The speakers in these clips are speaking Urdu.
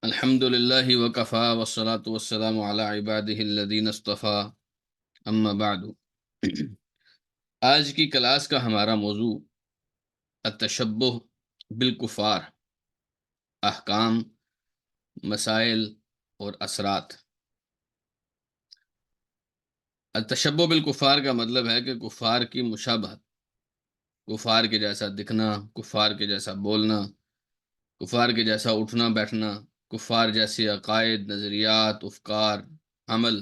الحمد للہ وکفا والصلاة والسلام علی عبادہ الذین اصطفیٰ اما بعد۔ آج کی کلاس کا ہمارا موضوع التشبہ بالکفار، احکام، مسائل اور اثرات۔ التشبہ بالکفار کا مطلب ہے کہ کفار کی مشابہت، کفار کے جیسا دکھنا، کفار کے جیسا بولنا، کفار کے جیسا اٹھنا بیٹھنا، کفار جیسے عقائد، نظریات، افکار، عمل۔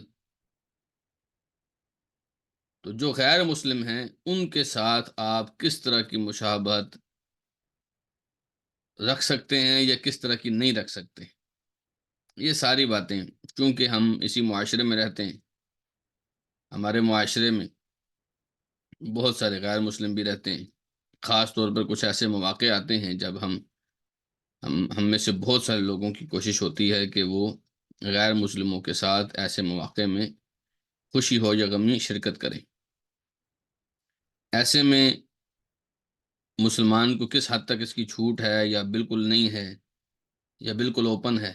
تو جو غیر مسلم ہیں ان کے ساتھ آپ کس طرح کی مشابہت رکھ سکتے ہیں یا کس طرح کی نہیں رکھ سکتے، یہ ساری باتیں چونکہ ہم اسی معاشرے میں رہتے ہیں، ہمارے معاشرے میں بہت سارے غیر مسلم بھی رہتے ہیں۔ خاص طور پر کچھ ایسے مواقع آتے ہیں جب ہم میں سے بہت سارے لوگوں کی کوشش ہوتی ہے کہ وہ غیر مسلموں کے ساتھ ایسے مواقع میں خوشی ہو یا غمی شرکت کریں۔ ایسے میں مسلمان کو کس حد تک اس کی چھوٹ ہے یا بالکل نہیں ہے یا بالکل اوپن ہے،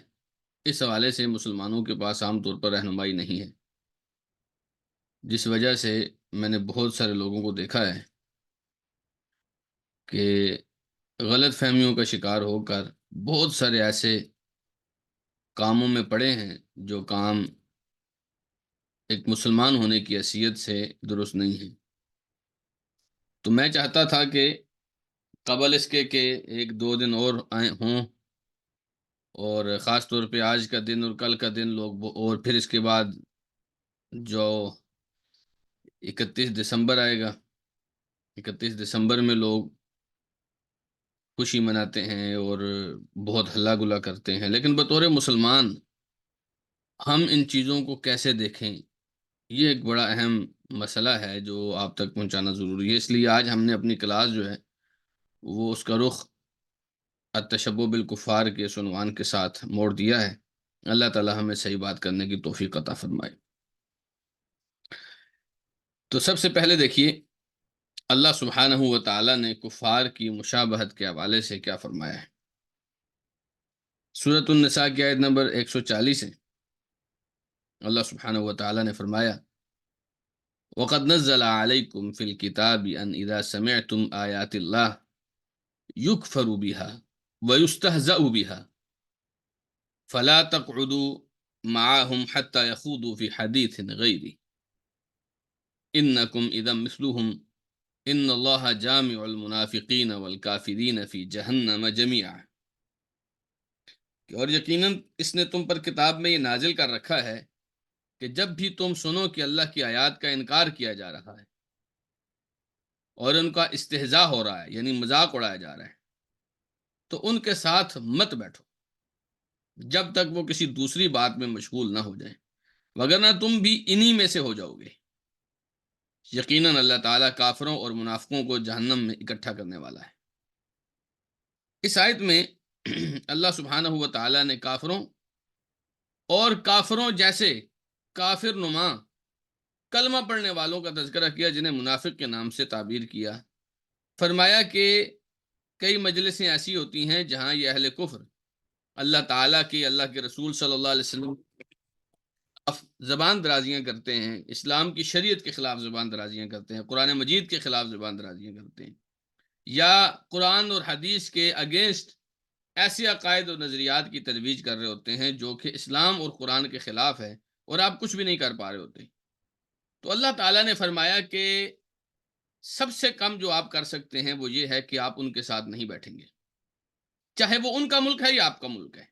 اس حوالے سے مسلمانوں کے پاس عام طور پر رہنمائی نہیں ہے، جس وجہ سے میں نے بہت سارے لوگوں کو دیکھا ہے کہ غلط فہمیوں کا شکار ہو کر بہت سارے ایسے کاموں میں پڑے ہیں جو کام ایک مسلمان ہونے کی حیثیت سے درست نہیں ہے۔ تو میں چاہتا تھا کہ قبل اس کے کہ ایک دو دن اور آئے ہوں، اور خاص طور پہ آج کا دن اور کل کا دن لوگ اور پھر اس کے بعد جو 31 دسمبر آئے گا، 31 دسمبر میں لوگ خوشی مناتے ہیں اور بہت ہلا گلا کرتے ہیں، لیکن بطور مسلمان ہم ان چیزوں کو کیسے دیکھیں، یہ ایک بڑا اہم مسئلہ ہے جو آپ تک پہنچانا ضروری ہے۔ اس لیے آج ہم نے اپنی کلاس جو ہے وہ اس کا رخ التشبہ بالکفار کے اس عنوان کے ساتھ موڑ دیا ہے۔ اللہ تعالی ہمیں صحیح بات کرنے کی توفیق عطا فرمائے۔ تو سب سے پہلے دیکھیے اللہ سبحانہ و تعالی نے کفار کی مشابہت کے حوالے سے کیا فرمایا ہے۔ سورۃ النساء کی آیت نمبر 140 ہے۔ اللہ سبحانہ و تعالی نے فرمایا وَقَدْ نَزَّلَ عَلَيْكُمْ فِي الْكِتَابِ أَنْ إِذَا سَمِعْتُمْ آيَاتِ اللَّهِ يُكْفَرُ بِهَا وَيُسْتَهْزَأُ بِهَا فَلَا تَقْعُدُوا مَعَهُمْ حَتَّى يَخُوضُوا فِي حَدِيثٍ غَيْرِهِ إِنَّكُمْ إِذًا مِثْلُهُمْ إِنَّ اللَّهَ جَامِعُ الْمُنَافِقِينَ وَالْكَافِرِينَ فِي جَهَنَّمَ جَمِيعًا۔ اور یقیناً اس نے تم پر کتاب میں یہ نازل کر رکھا ہے کہ جب بھی تم سنو کہ اللہ کی آیات کا انکار کیا جا رہا ہے اور ان کا استہزاء ہو رہا ہے، یعنی مذاق اڑایا جا رہا ہے، تو ان کے ساتھ مت بیٹھو جب تک وہ کسی دوسری بات میں مشغول نہ ہو جائیں، وگرنہ تم بھی انہی میں سے ہو جاؤ گے۔ یقیناً اللہ تعالیٰ کافروں اور منافقوں کو جہنم میں اکٹھا کرنے والا ہے۔ اس آیت میں اللہ سبحانہ و تعالیٰ نے کافروں اور کافروں جیسے کافر نما کلمہ پڑھنے والوں کا تذکرہ کیا، جنہیں منافق کے نام سے تعبیر کیا۔ فرمایا کہ کئی مجلسیں ایسی ہوتی ہیں جہاں یہ اہل کفر اللہ تعالیٰ کی، اللہ کے رسول صلی اللہ علیہ وسلم زبان درازیاں کرتے ہیں، اسلام کی شریعت کے خلاف زبان درازیاں کرتے ہیں، قرآن مجید کے خلاف زبان درازیاں کرتے ہیں، یا قرآن اور حدیث کے اگینسٹ ایسے عقائد اور نظریات کی ترویج کر رہے ہوتے ہیں جو کہ اسلام اور قرآن کے خلاف ہے، اور آپ کچھ بھی نہیں کر پا رہے ہوتے۔ تو اللہ تعالیٰ نے فرمایا کہ سب سے کم جو آپ کر سکتے ہیں وہ یہ ہے کہ آپ ان کے ساتھ نہیں بیٹھیں گے، چاہے وہ ان کا ملک ہے یا آپ کا ملک ہے۔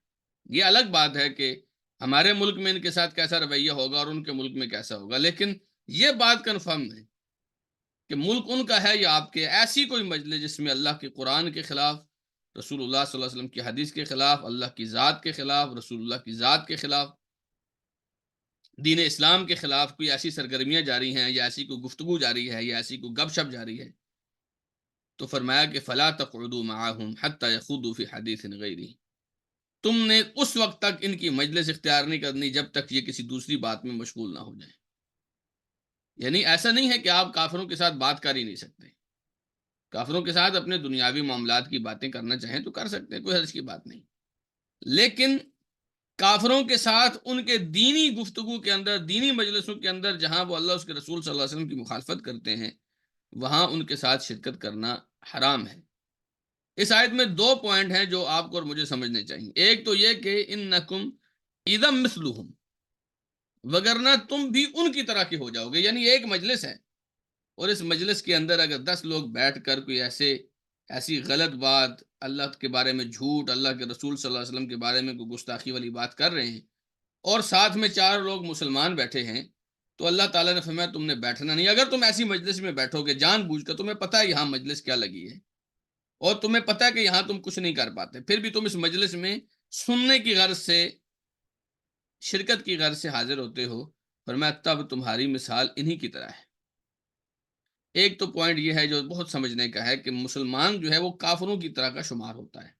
یہ الگ بات ہے کہ ہمارے ملک میں ان کے ساتھ کیسا رویہ ہوگا اور ان کے ملک میں کیسا ہوگا، لیکن یہ بات کنفرم ہے کہ ملک ان کا ہے یا آپ کے۔ ایسی کوئی مجلس جس میں اللہ کے قرآن کے خلاف، رسول اللہ صلی اللہ علیہ وسلم کی حدیث کے خلاف، اللہ کی ذات کے خلاف، رسول اللہ کی ذات کے خلاف، دین اسلام کے خلاف کوئی ایسی سرگرمیاں جاری ہیں یا ایسی کوئی گفتگو جاری ہے یا ایسی کوئی گپ شپ جاری ہے، تو فرمایا کہ فلا تقعدوا معهم حتى يخوضوا في حديث غيره، تم نے اس وقت تک ان کی مجلس اختیار نہیں کرنی جب تک یہ کسی دوسری بات میں مشغول نہ ہو جائیں۔ یعنی ایسا نہیں ہے کہ آپ کافروں کے ساتھ بات کر ہی نہیں سکتے، کافروں کے ساتھ اپنے دنیاوی معاملات کی باتیں کرنا چاہیں تو کر سکتے ہیں، کوئی حرج کی بات نہیں، لیکن کافروں کے ساتھ ان کے دینی گفتگو کے اندر، دینی مجلسوں کے اندر جہاں وہ اللہ اس کے رسول صلی اللہ علیہ وسلم کی مخالفت کرتے ہیں، وہاں ان کے ساتھ شرکت کرنا حرام ہے۔ اس آیت میں دو پوائنٹ ہیں جو آپ کو اور مجھے سمجھنے چاہیے۔ ایک تو یہ کہ انکم اذا مثلہم، وگرنہ تم بھی ان کی طرح کے ہو جاؤ گے۔ یعنی ایک مجلس ہے اور اس مجلس کے اندر اگر 10 لوگ بیٹھ کر کوئی ایسی غلط بات، اللہ کے بارے میں جھوٹ، اللہ کے رسول صلی اللہ علیہ وسلم کے بارے میں کوئی گستاخی والی بات کر رہے ہیں، اور ساتھ میں 4 لوگ مسلمان بیٹھے ہیں، تو اللہ تعالیٰ نے فرمایا تم نے بیٹھنا نہیں۔ اگر تم ایسی مجلس میں بیٹھو گے جان بوجھ کر، تمہیں پتہ ہے یہاں مجلس کیا لگی ہے اور تمہیں پتہ ہے کہ یہاں تم کچھ نہیں کر پاتے، پھر بھی تم اس مجلس میں سننے کی غرض سے، شرکت کی غرض سے حاضر ہوتے ہو، فرمایا تب تمہاری مثال انہی کی طرح ہے۔ ایک تو پوائنٹ یہ ہے جو بہت سمجھنے کا ہے کہ مسلمان جو ہے وہ کافروں کی طرح کا شمار ہوتا ہے۔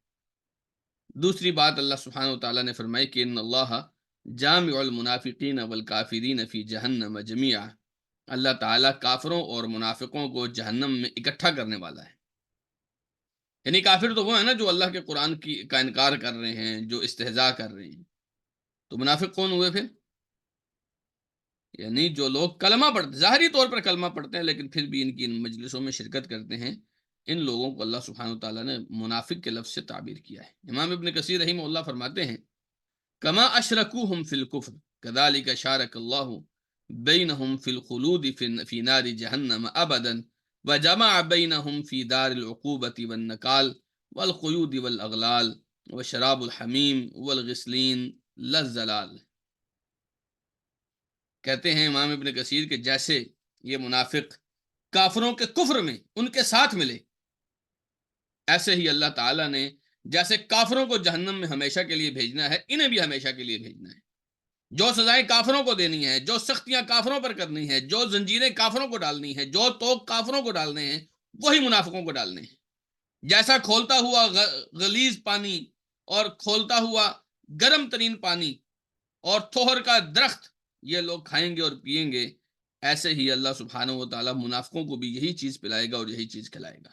دوسری بات اللہ سبحانہ و تعالیٰ نے فرمائی کہ ان اللہ جامع المنافقین والکافرین فی جہنم جمیعا، اللہ تعالیٰ کافروں اور منافقوں کو جہنم میں اکٹھا کرنے والا ہے۔ یعنی کافر تو وہ ہیں نا جو اللہ کے قرآن کا انکار کر رہے ہیں، جو استہزاء کر رہے ہیں، تو منافق کون ہوئے پھر؟ یعنی جو لوگ کلمہ پڑھتے، ظاہری طور پر کلمہ پڑھتے ہیں لیکن پھر بھی ان کی ان مجلسوں میں شرکت کرتے ہیں، ان لوگوں کو اللہ سبحانہ و تعالیٰ نے منافق کے لفظ سے تعبیر کیا ہے۔ امام ابن کثیر رحمہ اللہ فرماتے ہیں کما اشرکوہم فی الکفر کذالک شارک اللہ بینہم فی الخلود فی نار جہنم ابدا وجمع بینہم فی دار العقوبۃ والنکال والقیود والاغلال وشراب الحمیم والغسلین للزلال۔ کہتے ہیں امام ابن کثیر کہ جیسے یہ منافق کافروں کے کفر میں ان کے ساتھ ملے، ایسے ہی اللہ تعالیٰ نے جیسے کافروں کو جہنم میں ہمیشہ کے لیے بھیجنا ہے، انہیں بھی ہمیشہ کے لیے بھیجنا ہے۔ جو سزائیں کافروں کو دینی ہے، جو سختیاں کافروں پر کرنی ہے، جو زنجیریں کافروں کو ڈالنی ہے، جو توق کافروں کو ڈالنے ہیں، وہی منافقوں کو ڈالنے ہیں۔ جیسا کھولتا ہوا غلیظ پانی اور کھولتا ہوا گرم ترین پانی اور تھوہر کا درخت یہ لوگ کھائیں گے اور پیئیں گے، ایسے ہی اللہ سبحانہ و تعالیٰ منافقوں کو بھی یہی چیز پلائے گا اور یہی چیز کھلائے گا۔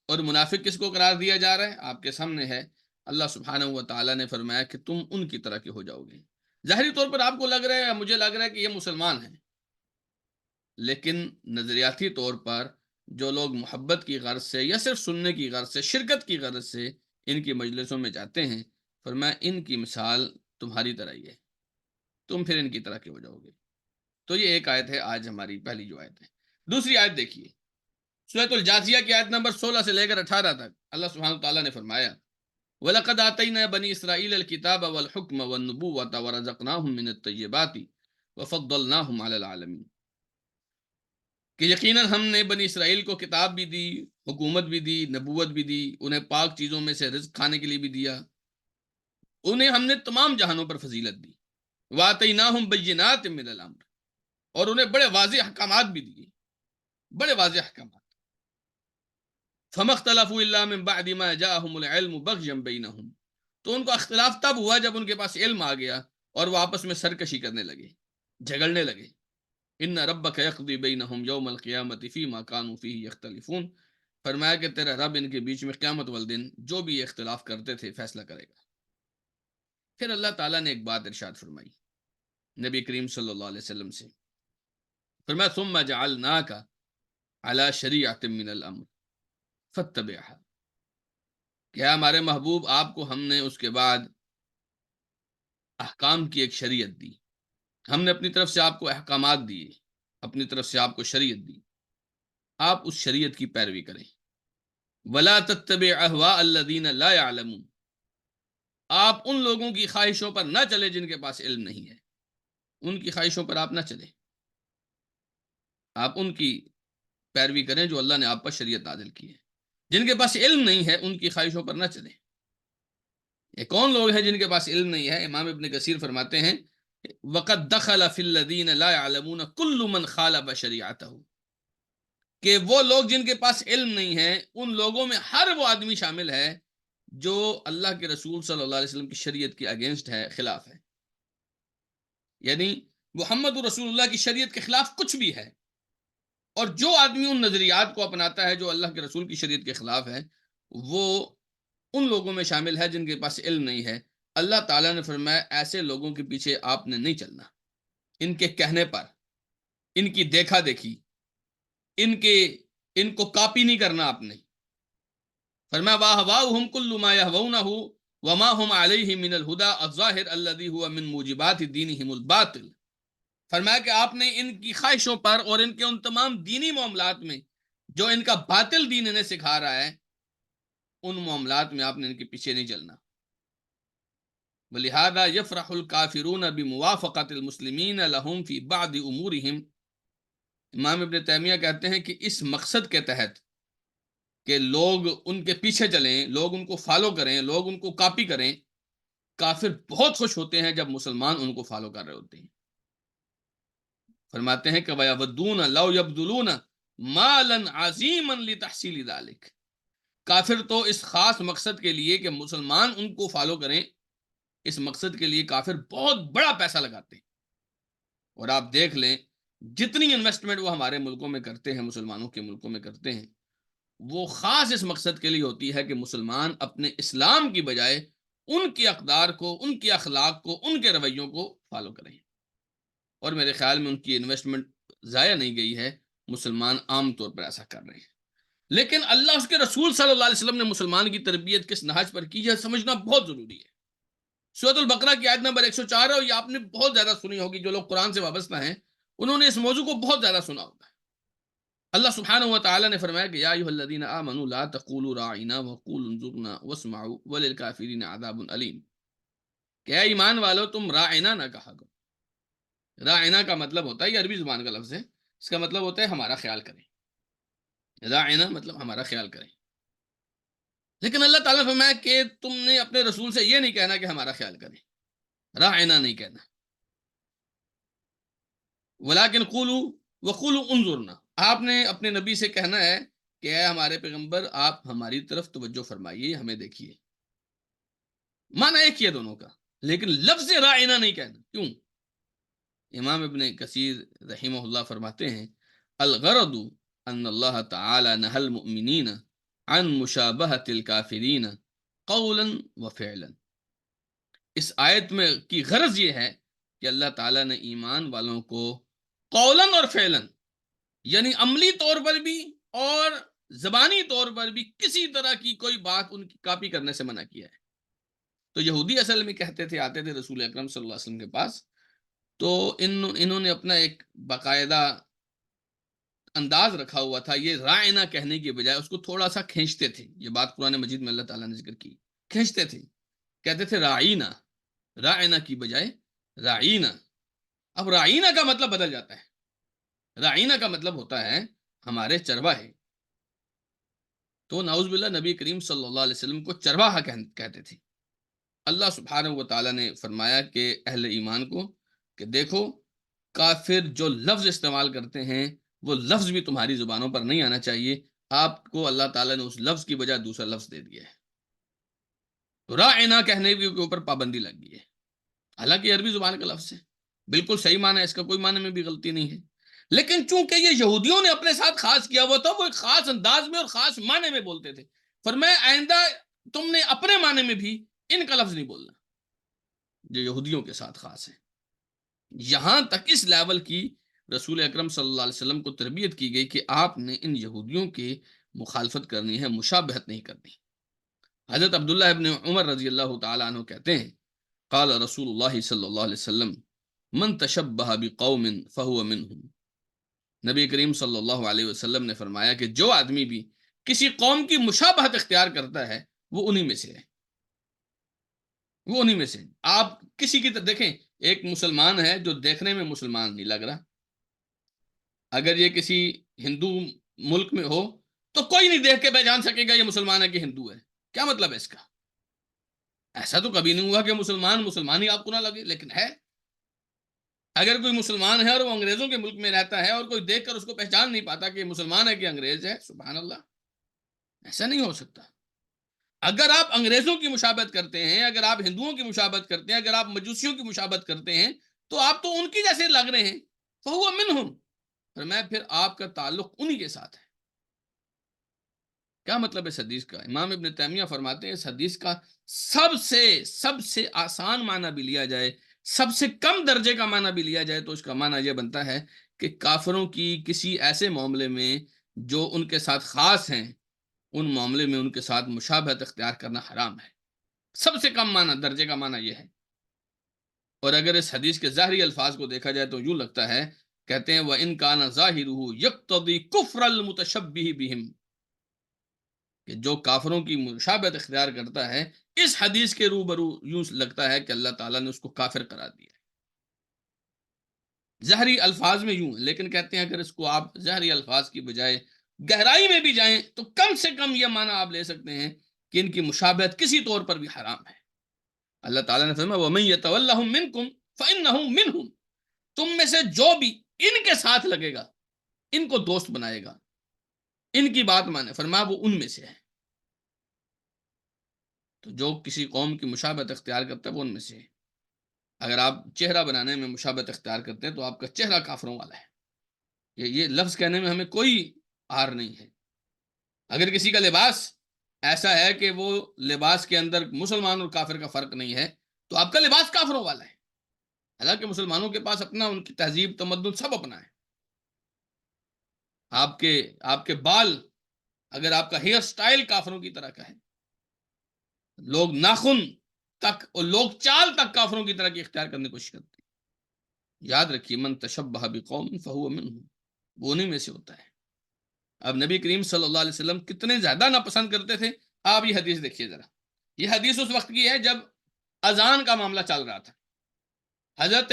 اور منافق کس کو قرار دیا جا رہا ہے؟ آپ کے سامنے ہے، اللہ سبحانہ و تعالیٰ نے فرمایا کہ تم ان کی طرح کے ہو جاؤ گے۔ ظاہری طور پر آپ کو لگ رہا ہے، مجھے لگ رہا ہے کہ یہ مسلمان ہیں، لیکن نظریاتی طور پر جو لوگ محبت کی غرض سے یا صرف سننے کی غرض سے، شرکت کی غرض سے ان کی مجلسوں میں جاتے ہیں، فرمایا ان کی مثال تمہاری طرح ہی ہے، تم پھر ان کی طرح کے ہو جاؤ گے۔ تو یہ ایک آیت ہے آج ہماری پہلی جو آیت ہے۔ دوسری آیت دیکھیے، سورۃ الجاثیہ کی آیت نمبر 16 سے لے کر 18 تک اللہ سبحانہ تعالیٰ نے فرمایا وَلَقَدْ آتَيْنَا بَنِي إِسْرَائِيلَ الْكِتَابَ وَالْحُكْمَ وَالنُّبُوَّةَ وَرَزَقْنَاهُم مِّنَ الطَّيِّبَاتِ وَفَضَّلْنَاهُمْ عَلَى الْعَالَمِينَ، کہ یقیناً ہم نے بنی اسرائیل کو کتاب بھی دی، حکومت بھی دی، نبوت بھی دی، انہیں پاک چیزوں میں سے رزق کھانے کے لیے بھی دیا، انہیں ہم نے تمام جہانوں پر فضیلت دی۔ وَآتَيْنَاهُمْ بَيِّنَاتٍ مِّنَ الْأَمْرِ، اور انہیں بڑے واضح احکامات بھی دیے، بڑے واضح احکامات۔ فَمَا اخْتَلَفُوا إِلَّا مِن بَعْدِ مَا جَاءَهُمُ الْعِلْمُ بَغْيًا بَيْنَهُمْ، تو ان کو اختلاف تب ہوا جب ان کے پاس علم آ گیا اور وہ آپس میں سرکشی کرنے لگے، جھگڑنے لگے۔ ان ربک یقضی بینہم یوم القیامۃ فیما کانوا فیہ یختلفون، فرمایا کہ تیرا رب ان کے بیچ میں قیامت والدن جو بھی یہ اختلاف کرتے تھے فیصلہ کرے گا۔ پھر اللہ تعالیٰ نے ایک بات ارشاد فرمائی نبی کریم صلی اللہ علیہ وسلم سے، فرمایا ثم جعلناک علی شریعۃ من الامر فاتبعها، کہ ہمارے محبوب آپ کو ہم نے اس کے بعد احکام کی ایک شریعت دی، ہم نے اپنی طرف سے آپ کو احکامات دیے، اپنی طرف سے آپ کو شریعت دی، آپ اس شریعت کی پیروی کریں۔ وَلَا تَتَّبِعْ أَهْوَاءَ الَّذِينَ لَا يَعْلَمُونَ، آپ ان لوگوں کی خواہشوں پر نہ چلے جن کے پاس علم نہیں ہے، ان کی خواہشوں پر آپ نہ چلیں، آپ ان کی پیروی کریں جو اللہ نے آپ پر شریعت نازل کی ہے۔ جن کے پاس علم نہیں ہے ان کی خواہشوں پر نہ چلیں۔ یہ کون لوگ ہیں جن کے پاس علم نہیں ہے؟ امام ابن کثیر فرماتے ہیں وَقَدْ دَخَلَ فِي الَّذِينَ لَا يَعْلَمُونَ كُلُّ مَنْ خَالَفَ شَرِيعَتَهُ، کہ وہ لوگ جن کے پاس علم نہیں ہے ان لوگوں میں ہر وہ آدمی شامل ہے جو اللہ کے رسول صلی اللہ علیہ وسلم کی شریعت کے اگینسٹ ہے، خلاف ہے۔ یعنی محمد رسول اللہ کی شریعت کے خلاف کچھ بھی ہے، اور جو آدمی ان نظریات کو اپناتا ہے جو اللہ کے رسول کی شریعت کے خلاف ہے، وہ ان لوگوں میں شامل ہے جن کے پاس علم نہیں ہے۔ اللہ تعالیٰ نے فرمایا ایسے لوگوں کے پیچھے آپ نے نہیں چلنا، ان کے کہنے پر، ان کی دیکھا دیکھی، ان کو کاپی نہیں کرنا آپ نے۔ فرمایا واہواہم کل ما یہوونہ وما هم علیہ من الہدی الظاہر الذی هو من موجبات دینہم الباطل۔ فرمایا کہ آپ نے ان کی خواہشوں پر اور ان کے ان تمام دینی معاملات میں جو ان کا باطل دین انہیں سکھا رہا ہے، ان معاملات میں آپ نے ان کے پیچھے نہیں چلنا۔ وَلِهَذَا يَفْرَحُ الْكَافِرُونَ بِمُوَافَقَةِ الْمُسْلِمِينَ لَهُمْ فِي بَعْضِ أُمُورِهِمْ۔ امام ابن تیمیہ کہتے ہیں کہ اس مقصد کے تحت کہ لوگ ان کے پیچھے چلیں، لوگ ان کو فالو کریں، لوگ ان کو کاپی کریں، کافر بہت خوش ہوتے ہیں جب مسلمان ان کو فالو کر رہے ہوتے ہیں۔ فرماتے ہیں کہ وَيَوَدُّونَ لَوْ يَبْذُلُونَ مَالًا عَظِيمًا لِتَحْصِيلِ ذَلِكَ۔ کافر تو اس خاص مقصد کے لیے کہ مسلمان ان کو فالو کریں، اس مقصد کے لیے کافر بہت بڑا پیسہ لگاتے ہیں۔ اور آپ دیکھ لیں جتنی انویسٹمنٹ وہ ہمارے ملکوں میں کرتے ہیں، مسلمانوں کے ملکوں میں کرتے ہیں، وہ خاص اس مقصد کے لیے ہوتی ہے کہ مسلمان اپنے اسلام کی بجائے ان کی اقدار کو، ان کے اخلاق کو، ان کے رویوں کو فالو کریں۔ اور میرے خیال میں ان کی انویسٹمنٹ ضائع نہیں گئی ہے، مسلمان عام طور پر ایسا کر رہے ہیں۔ لیکن اللہ اس کے رسول صلی اللہ علیہ وسلم نے مسلمان کی تربیت کس نہج پر کی ہے سمجھنا بہت ضروری ہے۔ سورۃ البقرہ کی آیت نمبر 104 ہے، اور یہ آپ نے بہت زیادہ سنی ہوگی، جو لوگ قرآن سے وابستہ ہیں انہوں نے اس موضوع کو بہت زیادہ سنا ہوگا۔ اللہ سبحانہ و تعالی نے فرمایا کہ یا ایھا الذین آمنوا لا تقولوا راعنا وقولوا انظرنا واسمعوا وللکافرین عذاب علیم، کہ اے ایمان والو تم راعنا نہ کہا کرو۔ راعنا کا مطلب ہوتا ہے، یہ عربی زبان کا لفظ ہے، اس کا مطلب ہوتا ہے ہمارا خیال کریں۔ راعنا مطلب ہمارا خیال کریں۔ لیکن اللہ تعالیٰ نے فرمایا کہ تم نے اپنے رسول سے یہ نہیں کہنا کہ ہمارا خیال کریں، راعنا نہیں کہنا، ولیکن قولوا وقولوا انظرنا، آپ نے اپنے نبی سے کہنا ہے کہ اے ہمارے پیغمبر آپ ہماری طرف توجہ فرمائیے، ہمیں دیکھیے۔ معنی ایک ہی ہے دونوں کا، لیکن لفظ راعنا نہیں کہنا۔ کیوں؟ امام ابن کثیر رحمہ اللہ فرماتے ہیں الغرض ان اللہ تعالی نہى المؤمنین عن مشابہۃ الکافرین قولا وفعلا۔ اس آیت میں کی غرض یہ ہے کہ اللہ تعالیٰ نے ایمان والوں کو قولاً اور فعلاً، یعنی عملی طور پر بھی اور زبانی طور پر بھی کسی طرح کی کوئی بات ان کی کاپی کرنے سے منع کیا ہے۔ تو یہودی اصل میں کہتے تھے، آتے تھے رسول اکرم صلی اللہ علیہ وسلم کے پاس، تو انہوں نے اپنا ایک باقاعدہ انداز رکھا ہوا تھا، یہ رائنا کہنے کی بجائے اس کو تھوڑا سا کھینچتے تھے۔ یہ بات قرآن مجید میں اللہ تعالیٰ نے ذکر کی، کھینچتے تھے، کہتے تھے رائنا، رائنا کی بجائے رائنا۔ اب رائنا کا مطلب بدل جاتا ہے، رائنا کا مطلب ہوتا ہے ہمارے چرواہے۔ تو نعوذ باللہ نبی کریم صلی اللہ علیہ وسلم کو چرواہا کہتے تھے۔ اللہ سبحانہ و تعالیٰ نے فرمایا کہ اہل ایمان کو کہ دیکھو کافر جو لفظ استعمال کرتے ہیں وہ لفظ بھی تمہاری زبانوں پر نہیں آنا چاہیے، آپ کو اللہ تعالیٰ نے اس لفظ کی بجائے دوسرا لفظ دے دیا ہے، تو رائنا کہنے کے اوپر پابندی لگ گئی ہے۔ حالانکہ عربی زبان کا لفظ ہے، بالکل صحیح معنی ہے، اس کا کوئی معنی میں بھی غلطی نہیں ہے، لیکن چونکہ یہ یہودیوں نے اپنے ساتھ خاص کیا ہوا تھا، وہ ایک خاص انداز میں اور خاص معنی میں بولتے تھے۔ فرمایا آئندہ تم نے اپنے معنی میں بھی ان کا لفظ نہیں بولنا جو یہودیوں کے ساتھ خاص ہے۔ یہاں تک اس لیول کی رسول اکرم صلی اللہ علیہ وسلم کو تربیت کی گئی کہ آپ نے ان یہودیوں کی مخالفت کرنی ہے، مشابہت نہیں کرنی۔ حضرت عبداللہ ابن عمر رضی اللہ تعالیٰ عنہ کہتے ہیں قال رسول اللہ صلی اللہ علیہ وسلم من تشبہ بقوم فہو منہم۔ نبی کریم صلی اللہ علیہ وسلم نے فرمایا کہ جو آدمی بھی کسی قوم کی مشابہت اختیار کرتا ہے وہ انہی میں سے ہے، وہ انہی میں سے۔ آپ کسی کی طرح دیکھیں، ایک مسلمان ہے جو دیکھنے میں مسلمان نہیں لگ رہا، اگر یہ کسی ہندو ملک میں ہو تو کوئی نہیں دیکھ کے پہچان سکے گا یہ مسلمان ہے کہ ہندو ہے۔ کیا مطلب ہے اس کا؟ ایسا تو کبھی نہیں ہوا کہ مسلمان ہی آپ کو نہ لگے، لیکن ہے۔ اگر کوئی مسلمان ہے اور وہ انگریزوں کے ملک میں رہتا ہے اور کوئی دیکھ کر اس کو پہچان نہیں پاتا کہ یہ مسلمان ہے کہ انگریز ہے، سبحان اللہ، ایسا نہیں ہو سکتا۔ اگر آپ انگریزوں کی مشابہت کرتے ہیں، اگر آپ ہندوؤں کی مشابہت کرتے ہیں، اگر آپ مجوسیوں کی مشابہت کرتے ہیں تو آپ تو ان کی جیسے لگ رہے ہیں، فہو منہم، پھر آپ کا تعلق انہی کے ساتھ ہے۔ کیا مطلب ہے اس حدیث کا؟ امام ابن تیمیہ فرماتے ہیں اس حدیث کا سب سے آسان معنی بھی لیا جائے، سب سے کم درجے کا معنی بھی لیا جائے، تو اس کا معنی یہ بنتا ہے کہ کافروں کی کسی ایسے معاملے میں جو ان کے ساتھ خاص ہیں، ان معاملے میں ان کے ساتھ مشابہت اختیار کرنا حرام ہے۔ سب سے کم معنی، درجے کا معنی یہ ہے۔ اور اگر اس حدیث کے ظاہری الفاظ کو دیکھا جائے تو یوں لگتا ہے، کہتے ہیں وَإِن كَانَ ظَاهِرُهُ يَقْتَضِي كُفْرَ الْمُتَشَبِّهِ بِهِمْ، کہ جو کافروں کی مشابہت اختیار کرتا ہے، اس حدیث کے روبرو یوں لگتا ہے کہ اللہ تعالیٰ نے اس کو کافر قرار دیا ہے۔ ظاہری الفاظ میں یوں، لیکن کہتے ہیں اگر اس کو آپ ظاہری الفاظ کی بجائے گہرائی میں بھی جائیں تو کم سے کم یہ معنی آپ لے سکتے ہیں کہ ان کی مشابہت کسی طور پر بھی حرام ہے۔ اللہ تعالیٰ نے فرمایا وَمَن يَتَوَلَّهُم مِّنكُمْ فَإِنَّهُ مِنْهُمْ، تم میں سے جو بھی ان کے ساتھ لگے گا، ان کو دوست بنائے گا، ان کی بات مانے، فرمایا وہ ان میں سے ہے۔ تو جو کسی قوم کی مشابہت اختیار کرتا ہے وہ ان میں سے ہے۔ اگر آپ چہرہ بنانے میں مشابہت اختیار کرتے ہیں تو آپ کا چہرہ کافروں والا ہے، یہ لفظ کہنے میں ہمیں کوئی آر نہیں ہے۔ اگر کسی کا لباس ایسا ہے کہ وہ لباس کے اندر مسلمان اور کافر کا فرق نہیں ہے تو آپ کا لباس کافروں والا ہے، حالانکہ مسلمانوں کے پاس اپنا، ان کی تہذیب، تمدن سب اپنا ہے۔ آپ کے بال، اگر آپ کا ہیئر سٹائل کافروں کی طرح کا ہے، لوگ ناخن تک اور لوگ چال تک کافروں کی طرح کی اختیار کرنے کی کوشش کرتے ہیں۔ یاد رکھیے من تشبہ بقوم فہو منہم، وہ انہی میں سے ہوتا ہے۔ اب نبی کریم صلی اللہ علیہ وسلم کتنے زیادہ ناپسند کرتے تھے، آپ یہ حدیث دیکھیے ذرا۔ یہ حدیث اس وقت کی ہے جب اذان کا معاملہ چل رہا تھا۔ حضرت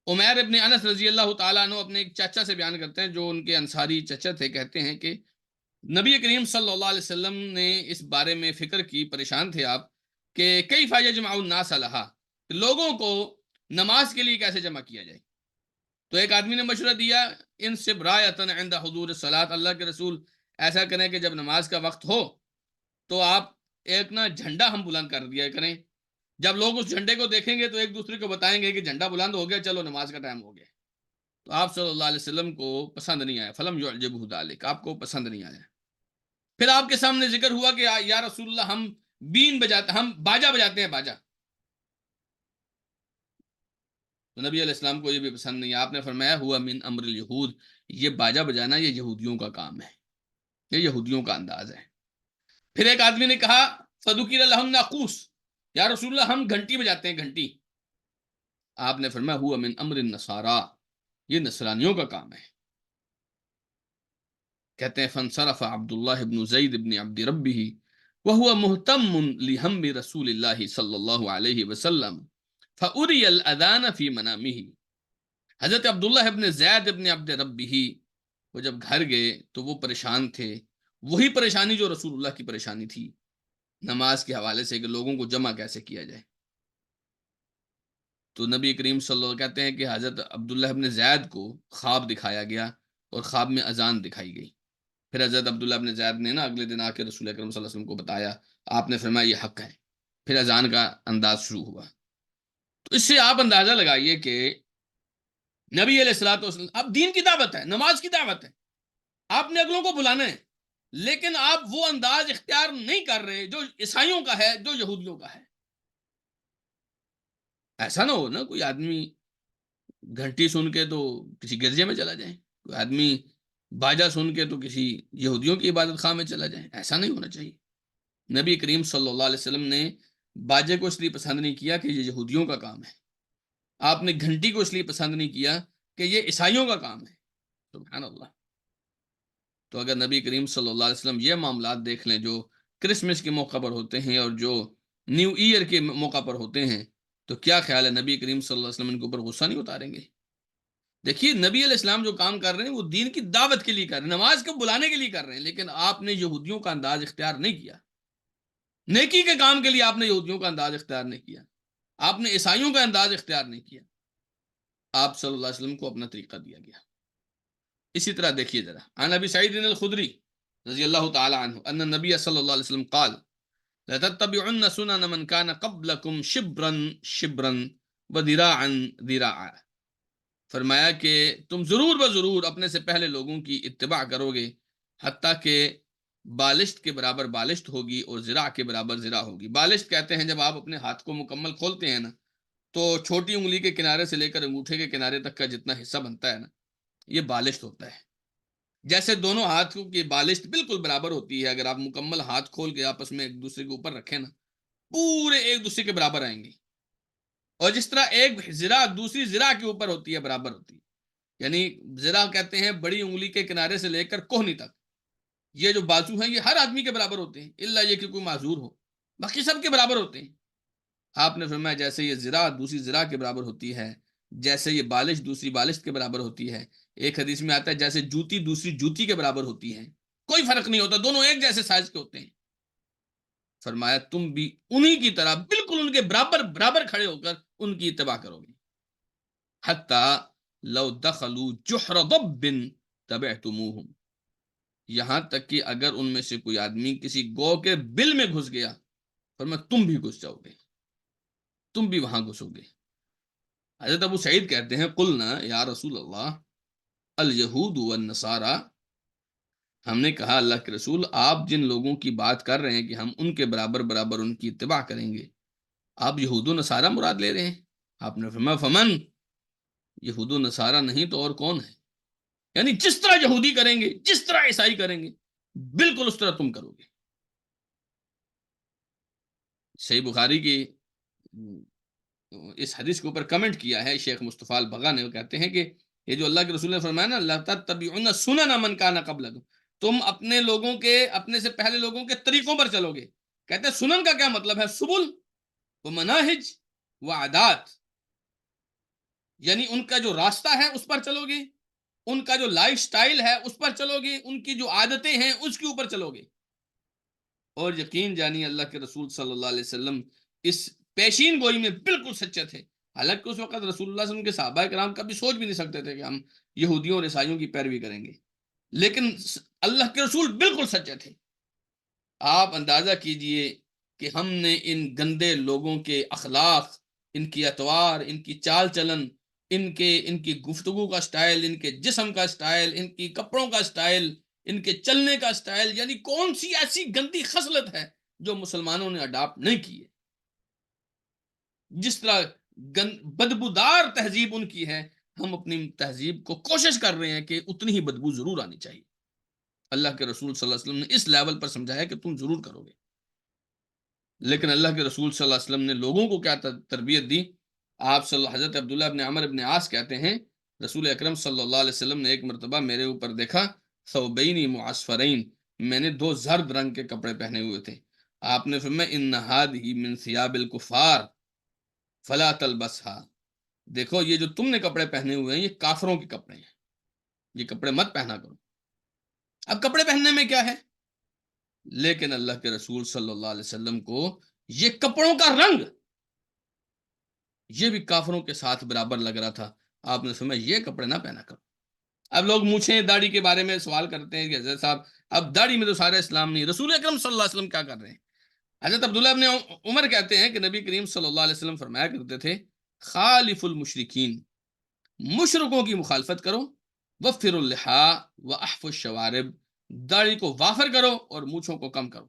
عمیر ابن انس رضی اللہ تعالیٰ عنہ اپنے ایک چاچا سے بیان کرتے ہیں جو ان کے انصاری چچا تھے، کہتے ہیں کہ نبی کریم صلی اللہ علیہ وسلم نے اس بارے میں فکر کی، پریشان تھے آپ، کہ کیف یجمع الناس لہا، لوگوں کو نماز کے لیے کیسے جمع کیا جائے۔ تو ایک آدمی نے مشورہ دیا، ان سب رایتن عند حضور الصلاۃ، اللہ کے رسول ایسا کریں کہ جب نماز کا وقت ہو تو آپ ایک نا جھنڈا ہم بلند کر دیا کریں، جب لوگ اس جھنڈے کو دیکھیں گے تو ایک دوسرے کو بتائیں گے کہ جھنڈا بلند ہو گیا، چلو نماز کا ٹائم ہو گیا۔ تو آپ صلی اللہ علیہ وسلم کو پسند نہیں آیا، فلم یعجبہ ذلک، آپ کو پسند نہیں آیا۔ پھر آپ کے سامنے ذکر ہوا کہ یا رسول اللہ ہم بین بجاتے، ہم باجا بجاتے ہیں، باجا۔ تو نبی علیہ السلام کو یہ بھی پسند نہیں ہے، آپ نے فرمایا ہوا من امر الیہود، یہ باجا بجانا یہ یہودیوں کا کام ہے، یہ یہودیوں کا انداز ہے۔ پھر ایک آدمی نے کہا فذکر لہم ناقوس، یا رسول اللہ ہم گھنٹی بجاتے ہیں، گھنٹی۔ آپ نے فرمایا ہوا من امر النصارى، یہ نصرانیوں کا کام ہے۔ کہتے ہیں فانصرف عبداللہ بن زید بن عبد ربہ وهو مهتم لهم رسول اللہ صلی اللہ علیہ وسلم فأری الاذان فی منامہ، حضرت عبداللہ ابن زید ابن عبد ربہ وہ جب گھر گئے تو وہ پریشان تھے، وہی پریشانی جو رسول اللہ کی پریشانی تھی نماز کے حوالے سے، کہ لوگوں کو جمع کیسے کیا جائے۔ تو نبی کریم صلی اللہ علیہ وسلم کہتے ہیں کہ حضرت عبداللہ ابن زید کو خواب دکھایا گیا اور خواب میں اذان دکھائی گئی۔ پھر حضرت عبداللہ ابن زید نے نا اگلے دن آ کے رسول اکرم صلی اللہ علیہ وسلم کو بتایا، آپ نے فرمایا یہ حق ہے۔ پھر اذان کا انداز شروع ہوا۔ تو اس سے آپ اندازہ لگائیے کہ نبی علیہ الصلوۃ والسلام، اب دین کی دعوت ہے، نماز کی دعوت ہے، آپ نے اگلوں کو بلانا ہے، لیکن آپ وہ انداز اختیار نہیں کر رہے جو عیسائیوں کا ہے، جو یہودیوں کا ہے۔ ایسا نہ ہو نا کوئی آدمی گھنٹی سن کے تو کسی گرجے میں چلا جائے، کوئی آدمی باجا سن کے تو کسی یہودیوں کی عبادت خواہ میں چلا جائے، ایسا نہیں ہونا چاہیے۔ نبی کریم صلی اللہ علیہ وسلم نے باجے کو اس لیے پسند نہیں کیا کہ یہ یہودیوں کا کام ہے، آپ نے گھنٹی کو اس لیے پسند نہیں کیا کہ یہ عیسائیوں کا کام ہے۔ سبحان اللہ۔ تو اگر نبی کریم صلی اللہ علیہ وسلم یہ معاملات دیکھ لیں جو کرسمس کے موقع پر ہوتے ہیں اور جو نیو ایئر کے موقع پر ہوتے ہیں، تو کیا خیال ہے نبی کریم صلی اللہ علیہ وسلم ان کے اوپر غصہ نہیں اتاریں گے؟ دیکھیے نبی علیہ السلام جو کام کر رہے ہیں وہ دین کی دعوت کے لیے کر رہے ہیں، نماز کو بلانے کے لیے کر رہے ہیں، لیکن آپ نے یہودیوں کا انداز اختیار نہیں کیا۔ نیکی کے کام کے لیے آپ نے یہودیوں کا انداز اختیار نہیں کیا، آپ نے عیسائیوں کا انداز اختیار نہیں کیا، آپ صلی اللہ علیہ وسلم کو اپنا طریقہ دیا گیا۔ اسی طرح دیکھیے ذرا، عن ابی سعید الخدری رضی اللہ تعالی عنہ ان النبی صلی اللہ علیہ وسلم قال لتتبعن سنن من كان قبلكم شبرا شبرا وذراعا ذراعا، فرمایا کہ تم ضرور بضرور اپنے سے پہلے لوگوں کی اتباع کرو گے، حتیٰ کہ بالشت کے برابر بالشت ہوگی اور ذراع کے برابر ذراع ہوگی۔ بالشت کہتے ہیں جب آپ اپنے ہاتھ کو مکمل کھولتے ہیں نا، تو چھوٹی انگلی کے کنارے سے لے کر انگوٹھے کے کنارے تک کا جتنا حصہ بنتا ہے نا، یہ بالشت ہوتا ہے۔ جیسے دونوں ہاتھوں کی بالشت بالکل برابر ہوتی ہے، اگر آپ مکمل ہاتھ کھول کے آپس میں ایک دوسرے کے اوپر رکھیں نا، پورے ایک دوسرے کے برابر آئیں گے۔ اور جس طرح ایک ذراع دوسری ذراع کے اوپر ہوتی ہے، برابر ہوتی ہے، یعنی ذراع کہتے ہیں بڑی انگلی کے کنارے سے لے کر کوہنی تک، یہ جو بازو ہیں یہ ہر آدمی کے برابر ہوتے ہیں، الا یہ کہ کوئی معذور ہو، باقی سب کے برابر ہوتے ہیں۔ آپ نے فرمایا جیسے یہ ذراع دوسری ذراع کے برابر ہوتی ہے، جیسے یہ بالش دوسری بالش کے برابر ہوتی ہے، ایک حدیث میں آتا ہے جیسے جوتی دوسری جوتی کے برابر ہوتی ہے، کوئی فرق نہیں ہوتا، دونوں ایک جیسے سائز کے ہوتے ہیں۔ فرمایا تم بھی انہی کی طرح بالکل ان کے برابر برابر کھڑے ہو کر ان کی اتباع کرو گے۔ حتی لو دخلوا جحر ضب تبعتموہم، یہاں تک کہ اگر ان میں سے کوئی آدمی کسی گو کے بل میں گھس گیا، فرمایا تم بھی گھس جاؤ گے، تم بھی وہاں گھسو گے۔ حضرت ابو سعید کہتے ہیں قلنا یا رسول اللہ الیہود والنصارى، ہم نے کہا اللہ کے رسول آپ جن لوگوں کی بات کر رہے ہیں کہ ہم ان کے برابر برابر ان کی اتباع کریں گے، آپ یہود و نصارہ مراد لے رہے ہیں؟ آپ نے فرمایا فمن، یہود و نصارہ نہیں تو اور کون ہے؟ یعنی جس طرح یہودی کریں گے، جس طرح عیسائی کریں گے، بالکل اس طرح تم کرو گے۔ صحیح بخاری کی اس حدیث کے اوپر کمنٹ کیا ہے شیخ مصطفیٰ البغا نے، وہ کہتے ہیں کہ یہ جو اللہ کے رسول نے فرمایا نا لا تتبعون سنن من کان قبلکم، تم اپنے لوگوں کے، اپنے سے پہلے لوگوں کے طریقوں پر چلو گے۔ کہتے ہیں سنن کا کیا مطلب ہے؟ سبل و مناہج و عادات، یعنی ان کا جو راستہ ہے اس پر چلو گے، ان کا جو لائف سٹائل ہے اس پر چلو گے، ان کی جو عادتیں ہیں اس کے اوپر چلو گے۔ اور یقین جانی اللہ کے رسول صلی اللہ علیہ وسلم اس پیشین گوئی میں بالکل سچے تھے، حالانکہ اس وقت رسول اللہ صلی اللہ علیہ وسلم کے صحابہ کرام کبھی سوچ بھی نہیں سکتے تھے کہ ہم یہودیوں اور عیسائیوں کی پیروی کریں گے، لیکن اللہ کے رسول بالکل سچے تھے۔ آپ اندازہ کیجئے کہ ہم نے ان گندے لوگوں کے اخلاق، ان کی اطوار، ان کی چال چلن، ان کی گفتگو کا سٹائل، ان کے جسم کا سٹائل، ان کی کپڑوں کا سٹائل، ان کے چلنے کا سٹائل، یعنی کون سی ایسی گندی خصلت ہے جو مسلمانوں نے اڈاپٹ نہیں کی ہے؟ جس طرح بدبودار تہذیب ان کی ہے، ہم اپنی تہذیب کو کوشش کر رہے ہیں کہ اتنی ہی بدبو ضرور آنی چاہیے۔ اللہ کے رسول صلی اللہ علیہ وسلم نے اس لیول پر سمجھایا کہ تم ضرور کرو گے، لیکن اللہ کے رسول صلی اللہ علیہ وسلم نے لوگوں کو کیا تربیت دی؟ آپ حضرت عبداللہ ابن عمر ابن عاص کہتے ہیں رسول اکرم صلی اللہ علیہ وسلم نے ایک مرتبہ میرے اوپر دیکھا ثوبین معصفرین، میں نے دو زرد رنگ کے کپڑے پہنے ہوئے تھے۔ آپ نے فرمایا ان هذه من ثياب الكفار فلا تلبسها، دیکھو یہ جو تم نے کپڑے پہنے ہوئے ہیں یہ کافروں کے کپڑے ہیں، یہ کپڑے مت پہنا کرو۔ اب کپڑے پہننے میں کیا ہے؟ لیکن اللہ کے رسول صلی اللہ علیہ وسلم کو یہ کپڑوں کا رنگ یہ بھی کافروں کے ساتھ برابر لگ رہا تھا۔ آپ نے فرمایا یہ کپڑے نہ پہنا کرو۔ اب لوگ مونچھیں داڑھی کے بارے میں سوال کرتے ہیں کہ حضرت صاحب اب داڑھی میں تو سارا اسلام نہیں، رسول اکرم صلی اللہ علیہ وسلم کیا کر رہے ہیں؟ حضرت عبداللہ ابن عمر کہتے ہیں کہ نبی کریم صلی اللہ علیہ وسلم فرمایا کرتے تھے خالف المشرکین، مشرکوں کی مخالفت کرو، وفر اللحا واحف الشوارب، داڑھی کو وافر کرو اور مونچھوں کو کم کرو،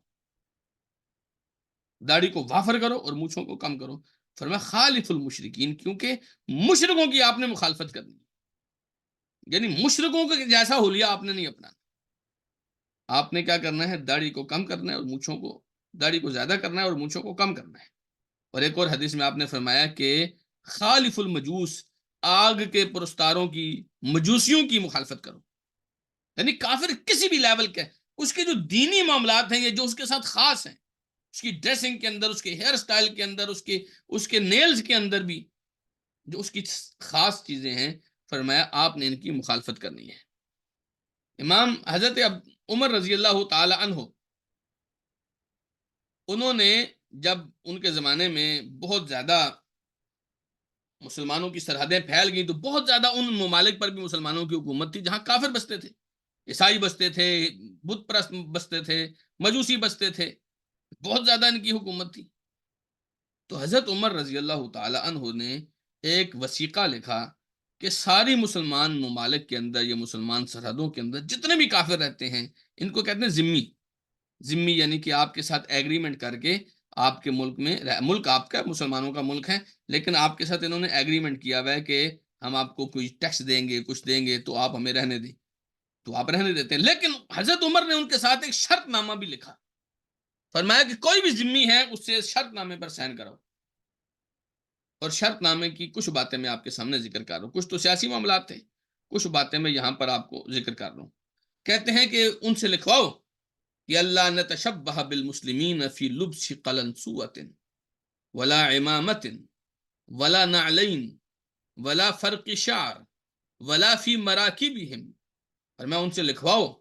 داڑھی کو وافر کرو اور مونچھوں کو کم کرو۔ فرمایا خالف المشرکین، کیونکہ مشرکوں کی آپ نے مخالفت کرنی، یعنی مشرکوں کے جیسا حلیہ آپ نے نہیں اپنانا، آپ نے کیا کرنا ہے؟ داڑھی کو کم کرنا ہے اور مونچھوں کو، داڑھی کو زیادہ کرنا ہے اور مونچھوں کو کم کرنا ہے۔ اور ایک اور حدیث میں آپ نے فرمایا کہ خالف المجوس، آگ کے پرستاروں کی، مجوسیوں کی مخالفت کرو، یعنی کافر کسی بھی لیول کے، اس کے جو دینی معاملات ہیں یہ جو اس کے ساتھ خاص ہیں، اس کی ڈریسنگ کے اندر، اس کے ہیئر سٹائل کے اندر، اس کے نیلز کے اندر بھی جو اس کی خاص چیزیں ہیں، فرمایا آپ نے ان کی مخالفت کرنی ہے۔ امام حضرت عمر رضی اللہ تعالی عنہ، انہوں نے جب ان کے زمانے میں بہت زیادہ مسلمانوں کی سرحدیں پھیل گئی تو بہت زیادہ ان ممالک پر بھی مسلمانوں کی حکومت تھی جہاں کافر بستے تھے، عیسائی بستے تھے، بت پرست بستے تھے، مجوسی بستے تھے، بہت زیادہ ان کی حکومت تھی۔ تو حضرت عمر رضی اللہ تعالی عنہ نے ایک وثیقہ لکھا کہ ساری مسلمان ممالک کے اندر یا مسلمان سرحدوں کے اندر جتنے بھی کافر رہتے ہیں ان کو کہتے ہیں ذمی، ذمی یعنی کہ آپ کے ساتھ ایگریمنٹ کر کے آپ کے ملک میں، ملک آپ کا مسلمانوں کا ملک ہے، لیکن آپ کے ساتھ انہوں نے ایگریمنٹ کیا ہوا ہے کہ ہم آپ کو کوئی ٹیکس دیں گے، کچھ دیں گے، تو آپ ہمیں رہنے دیں، تو آپ رہنے دیتے ہیں۔ لیکن حضرت عمر نے ان کے ساتھ ایک شرط نامہ بھی لکھا، فرمایا کہ کوئی بھی ذمی ہے اس سے شرط نامے پر سائن کراؤ۔ اور شرط نامے کی کچھ باتیں میں آپ کے سامنے ذکر کر رہا ہوں، کچھ تو سیاسی معاملات تھے، کچھ باتیں میں یہاں پر آپ کو ذکر کر رہا ہوں۔ کہتے ہیں کہ ان سے لکھواؤ کہ اللہ نتشبہ بالمسلمین فی لبس قلنسوۃ ولا امامۃ ولا نعلین ولا فرق شعر ولا فی مراکبہم، اور میں ان سے لکھواؤ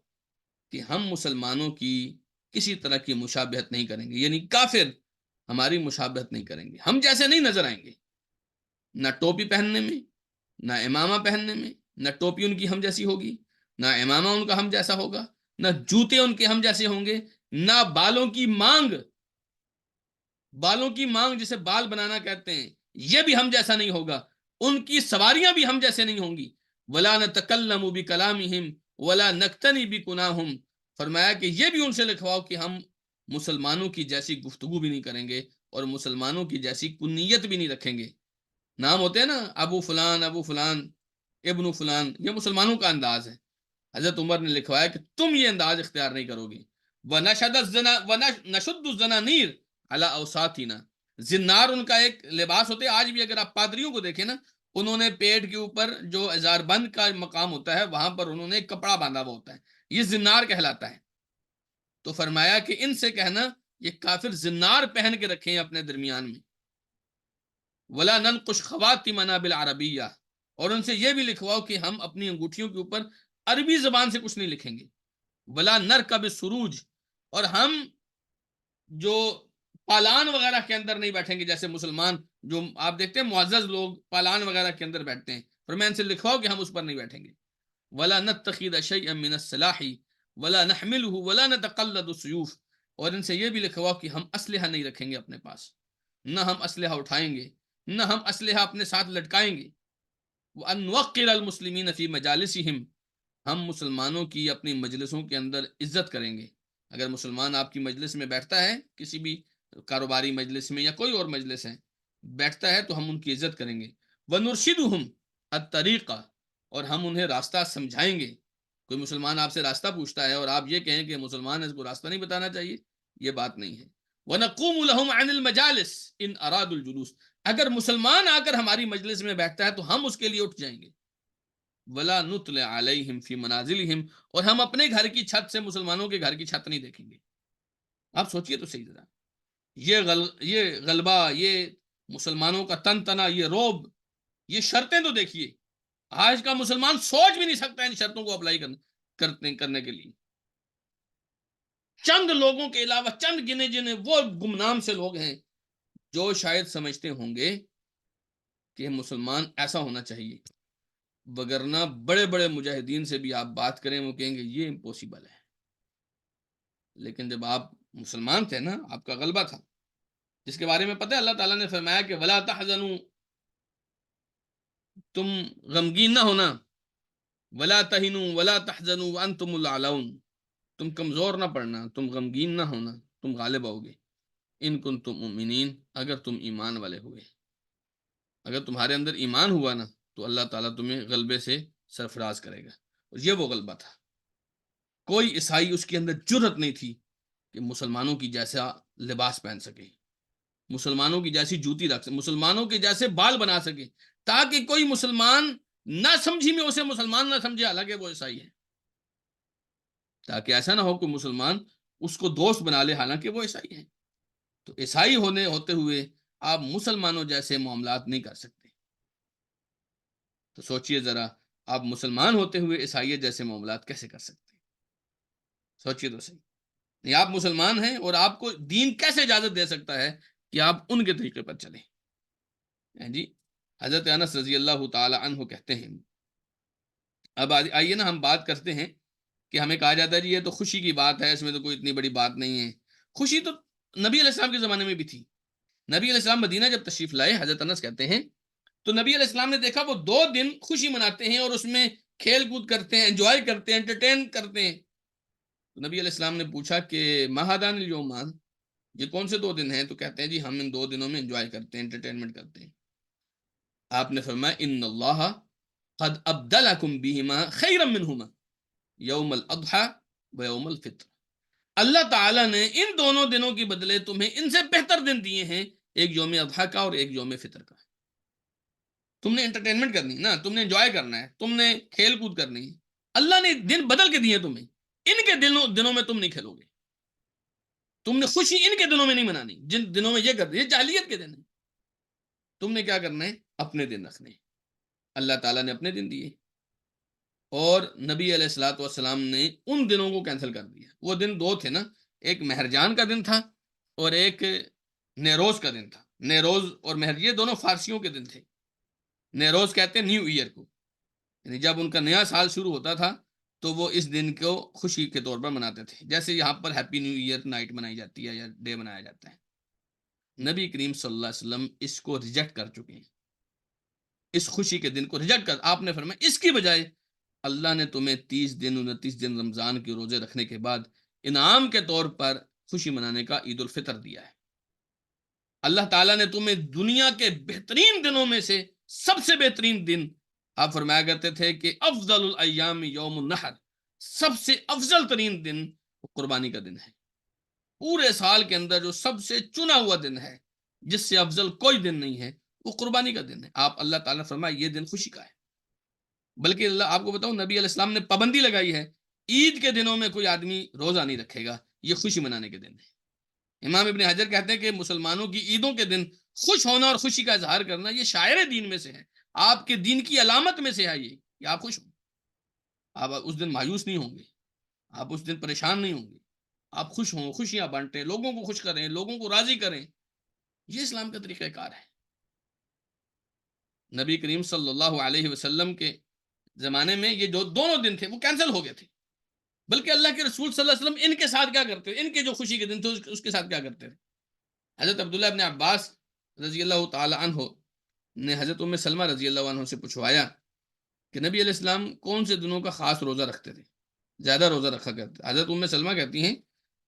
کہ ہم مسلمانوں کی کسی طرح کی مشابہت نہیں کریں گے، یعنی کافر ہماری مشابہت نہیں کریں گے، ہم جیسے نہیں نظر آئیں گے، نہ ٹوپی پہننے میں، نہ امامہ پہننے میں، نہ ٹوپی ان کی ہم جیسی ہوگی، نہ امامہ ان کا ہم جیسا ہوگا، نہ جوتے ان کے ہم جیسے ہوں گے، نہ بالوں کی مانگ، بالوں کی مانگ جسے بال بنانا کہتے ہیں، یہ بھی ہم جیسا نہیں ہوگا، ان کی سواریاں بھی ہم جیسے نہیں ہوں گی، ولا نتکلم بکلامہم ولا نقتنی بکناہم، فرمایا کہ یہ بھی ان سے لکھواؤ کہ ہم مسلمانوں کی جیسی گفتگو بھی نہیں کریں گے اور مسلمانوں کی جیسی کنیت بھی نہیں رکھیں گے۔ نام ہوتے ہیں نا، ابو فلان، ابو فلان، ابن فلان، یہ مسلمانوں کا انداز ہے۔ حضرت عمر نے لکھوایا کہ تم یہ انداز اختیار نہیں کرو گے۔ وَنَشُدُّ الزَّنَانِيرَ عَلَىٰ أَوْسَاطِنَا، زنار ان کا ایک لباس ہوتے ہے، آج بھی اگر آپ پادریوں کو دیکھیں نا، انہوں نے پیٹ کے اوپر جو ازار بند کا مقام ہوتا ہے وہاں پر انہوں نے ایک کپڑا باندھا ہوا ہوتا ہے، یہ زنار کہلاتا ہے۔ تو فرمایا کہ ان سے کہنا یہ کافر زنار پہن کے رکھیں اپنے درمیان میں، ولا ننقش خواتمنا بالعربیہ، اور ان سے یہ بھی لکھواؤ کہ ہم اپنی انگوٹھیوں کے اوپر عربی زبان سے کچھ نہیں لکھیں گے، ولا نرکب السروج، اور ہم جو پالان وغیرہ کے اندر نہیں بیٹھیں گے، جیسے مسلمان جو آپ دیکھتے ہیں معزز لوگ پالان وغیرہ کے اندر بیٹھتے ہیں، اور میں ان سے لکھواؤ کہ ہم اس پر نہیں بیٹھیں گے، ولا نتخذ شیئا من السلاح ولا نحمله ولا نتقلد السیوف، اور ان سے یہ بھی لکھواؤ کہ ہم اسلحہ نہیں رکھیں گے اپنے پاس، نہ ہم اسلحہ اٹھائیں گے، نہ ہم اسلحہ اپنے ساتھ لٹکائیں گے، وَأَن نُوَقِّرَ الْمُسْلِمِينَ فِي مَجَالِسِهِمْ، ہم مسلمانوں کی اپنی مجلسوں کے اندر عزت کریں گے۔ اگر مسلمان آپ کی مجلس میں بیٹھتا ہے، کسی بھی کاروباری مجلس میں یا کوئی اور مجلس ہے بیٹھتا ہے، تو ہم ان کی عزت کریں گے۔ وَنُرْشِدُهُمْ الطَّرِيقَ، اور ہم انہیں راستہ سمجھائیں گے۔ کوئی مسلمان آپ سے راستہ پوچھتا ہے اور آپ یہ کہیں کہ مسلمان اس کو راستہ نہیں بتانا چاہیے، یہ بات نہیں ہے۔ وَنَقُومُ لَهُمْ عَنِ الْمَجَالِسِ إِنْ أَرَادُوا الْجُلُوسَ، اگر مسلمان آ کر ہماری مجلس میں بیٹھتا ہے تو ہم اس کے لیے اٹھ جائیں گے۔ ولا نطلع علیہم فی منازلہم، اور ہم اپنے گھر کی چھت سے مسلمانوں کے گھر کی چھت نہیں دیکھیں گے۔ آپ سوچئے تو صحیح ذرا، یہ غلبہ، یہ مسلمانوں کا تن تنا، یہ روب، یہ شرطیں تو دیکھیے، آج کا مسلمان سوچ بھی نہیں سکتا ان شرطوں کو اپلائی کرنے کے لیے۔ چند لوگوں کے علاوہ، چند گنے جنے وہ گمنام سے لوگ ہیں جو شاید سمجھتے ہوں گے کہ مسلمان ایسا ہونا چاہیے، وگرنہ بڑے بڑے مجاہدین سے بھی آپ بات کریں وہ کہیں گے یہ امپوسیبل ہے۔ لیکن جب آپ مسلمان تھے نا، آپ کا غلبہ تھا، جس کے بارے میں پتہ ہے اللہ تعالیٰ نے فرمایا کہ ولا تحزنوا، تم غمگین نہ ہونا، ولا تہنوا ولا تحزنوا وانتم الاعلون، تم کمزور نہ پڑنا، تم غمگین نہ ہونا، تم غالب ہوگے، ان کنتم مؤمنین، اگر تم ایمان والے ہوئے، اگر تمہارے اندر ایمان ہوا نا تو اللہ تعالیٰ تمہیں غلبے سے سرفراز کرے گا۔ اور یہ وہ غلبہ تھا، کوئی عیسائی اس کے اندر جرت نہیں تھی کہ مسلمانوں کی جیسا لباس پہن سکے، مسلمانوں کی جیسی جوتی رکھ سکے، مسلمانوں کے جیسے بال بنا سکے، تاکہ کوئی مسلمان نہ سمجھی میں اسے مسلمان نہ سمجھے حالانکہ وہ عیسائی ہے، تاکہ ایسا نہ ہو کہ مسلمان اس کو دوست بنا لے حالانکہ وہ عیسائی ہے۔ تو عیسائی ہوتے ہوئے آپ مسلمانوں جیسے معاملات نہیں کر سکتے۔ تو سوچئے ذرا، آپ مسلمان ہوتے ہوئے عیسائیت جیسے معاملات کیسے کر سکتے ہیں؟ سوچئے تو صحیح، نہیں آپ مسلمان ہیں اور آپ کو دین کیسے اجازت دے سکتا ہے کہ آپ ان کے طریقے پر چلیں؟ جی، حضرت انس رضی اللہ تعالی عنہ کہتے ہیں، اب آئیے نا ہم بات کرتے ہیں کہ ہمیں کہا جاتا ہے جی یہ تو خوشی کی بات ہے، اس میں تو کوئی اتنی بڑی بات نہیں ہے۔ خوشی تو نبی علیہ السلام کے زمانے میں بھی تھی۔ نبی علیہ السلام مدینہ جب تشریف لائے، حضرت انس کہتے ہیں تو نبی علیہ السلام نے دیکھا وہ 2 دن خوشی مناتے ہیں اور اس میں کھیل کود کرتے ہیں، انجوائے کرتے ہیں، انٹرٹین کرتے ہیں۔ نبی علیہ السلام نے پوچھا کہ مہادان الیومان، یہ کون سے 2 دن ہیں؟ تو کہتے ہیں جی ہم ان 2 دنوں میں انجوائے کرتے ہیں، انٹرٹینمنٹ کرتے ہیں۔ آپ نے فرمایا ان اللہ قد ابدلکم بہما خیرا منہما یوم الاضحی و یوم الفطر، اللہ تعالیٰ نے ان دونوں دنوں کے بدلے تمہیں ان سے بہتر دن دیے ہیں، ایک یوم اضحیٰ کا اور ایک یوم فطر کا۔ تم نے انٹرٹینمنٹ کرنی ہے نا، تم نے انجوائے کرنا ہے، تم نے کھیل کود کرنی ہے، اللہ نے دن بدل کے دیے تمہیں، ان کے دنوں میں تم نہیں کھیلو گے، تم نے خوشی ان کے دنوں میں نہیں منانی جن دنوں میں یہ کرتے، یہ جاہلیت کے دن ہیں، تم نے کیا کرنا ہے؟ اپنے دن رکھنے۔ اللہ تعالیٰ نے اپنے دن دیے، اور نبی علیہ الصلوۃ والسلام نے ان دنوں کو کینسل کر دیا۔ وہ دن 2 تھے نا، ایک مہرجان کا دن تھا اور ایک نیروز کا دن تھا۔ نیروز اور مہر یہ دونوں فارسیوں کے دن تھے۔ نیروز کہتے ہیں نیو ایئر کو، یعنی جب ان کا نیا سال شروع ہوتا تھا تو وہ اس دن کو خوشی کے طور پر مناتے تھے، جیسے یہاں پر ہیپی نیو ایئر نائٹ منائی جاتی ہے یا ڈے منایا جاتا ہے۔ نبی کریم صلی اللہ علیہ وسلم اس کو ریجیکٹ کر چکے ہیں، اس خوشی کے دن کو ریجیکٹ کر، آپ نے فرمایا اس کی بجائے اللہ نے تمہیں 30 دن 29 دن رمضان کے روزے رکھنے کے بعد انعام کے طور پر خوشی منانے کا عید الفطر دیا ہے۔ اللہ تعالیٰ نے تمہیں دنیا کے بہترین دنوں میں سے سب سے بہترین دن، آپ فرمایا کرتے تھے کہ افضل الایام یوم النحر، سب سے افضل ترین دن قربانی کا دن ہے۔ پورے سال کے اندر جو سب سے چنا ہوا دن ہے، جس سے افضل کوئی دن نہیں ہے، وہ قربانی کا دن ہے۔ آپ اللہ تعالیٰ فرمایا یہ دن خوشی کا ہے۔ بلکہ اللہ آپ کو بتاؤں، نبی علیہ السلام نے پابندی لگائی ہے، عید کے دنوں میں کوئی آدمی روزہ نہیں رکھے گا، یہ خوشی منانے کے دن ہے۔ امام ابن حجر کہتے ہیں کہ مسلمانوں کی عیدوں کے دن خوش ہونا اور خوشی کا اظہار کرنا یہ شاعر دین میں سے ہے، آپ کے دین کی علامت میں سے ہے یہ کہ آپ خوش ہوں۔ آپ اس دن مایوس نہیں ہوں گے، آپ اس دن پریشان نہیں ہوں گے، آپ خوش ہوں، خوشیاں بانٹیں، لوگوں کو خوش کریں، لوگوں کو راضی کریں، یہ اسلام کا طریقہ کار ہے۔ نبی کریم صلی اللہ علیہ وسلم کے زمانے میں یہ جو دونوں دن تھے وہ کینسل ہو گئے تھے، بلکہ اللہ کے رسول صلی اللہ علیہ وسلم ان کے ساتھ کیا کرتے تھے؟ ان کے جو خوشی کے دن تھے اس کے ساتھ کیا کرتے تھے؟ حضرت عبداللہ ابن عباس رضی اللہ تعالی عنہ نے حضرت ام سلمہ رضی اللہ عنہ سے پوچھوایا کہ نبی علیہ السلام کون سے دنوں کا خاص روزہ رکھتے تھے، زیادہ روزہ رکھا کرتے؟ حضرت ام سلمہ کہتی ہیں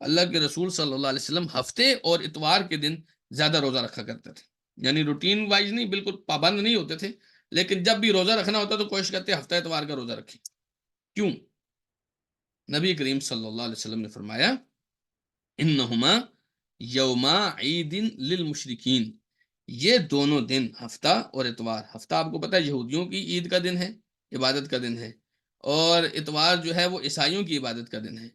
اللہ کے رسول صلی اللہ علیہ وسلم ہفتے اور اتوار کے دن زیادہ روزہ رکھا کرتے تھے، یعنی روٹین وائز نہیں، بالکل پابند نہیں ہوتے تھے، لیکن جب بھی روزہ رکھنا ہوتا تو کوشش کرتے ہفتہ اتوار کا روزہ رکھیں۔ کیوں؟ نبی کریم صلی اللہ علیہ وسلم نے فرمایا انہما یوما عید للمشرکین، یہ دونوں دن ہفتہ اور اتوار، ہفتہ آپ کو پتہ ہے یہودیوں کی عید کا دن ہے، عبادت کا دن ہے، اور اتوار جو ہے وہ عیسائیوں کی عبادت کا دن ہے۔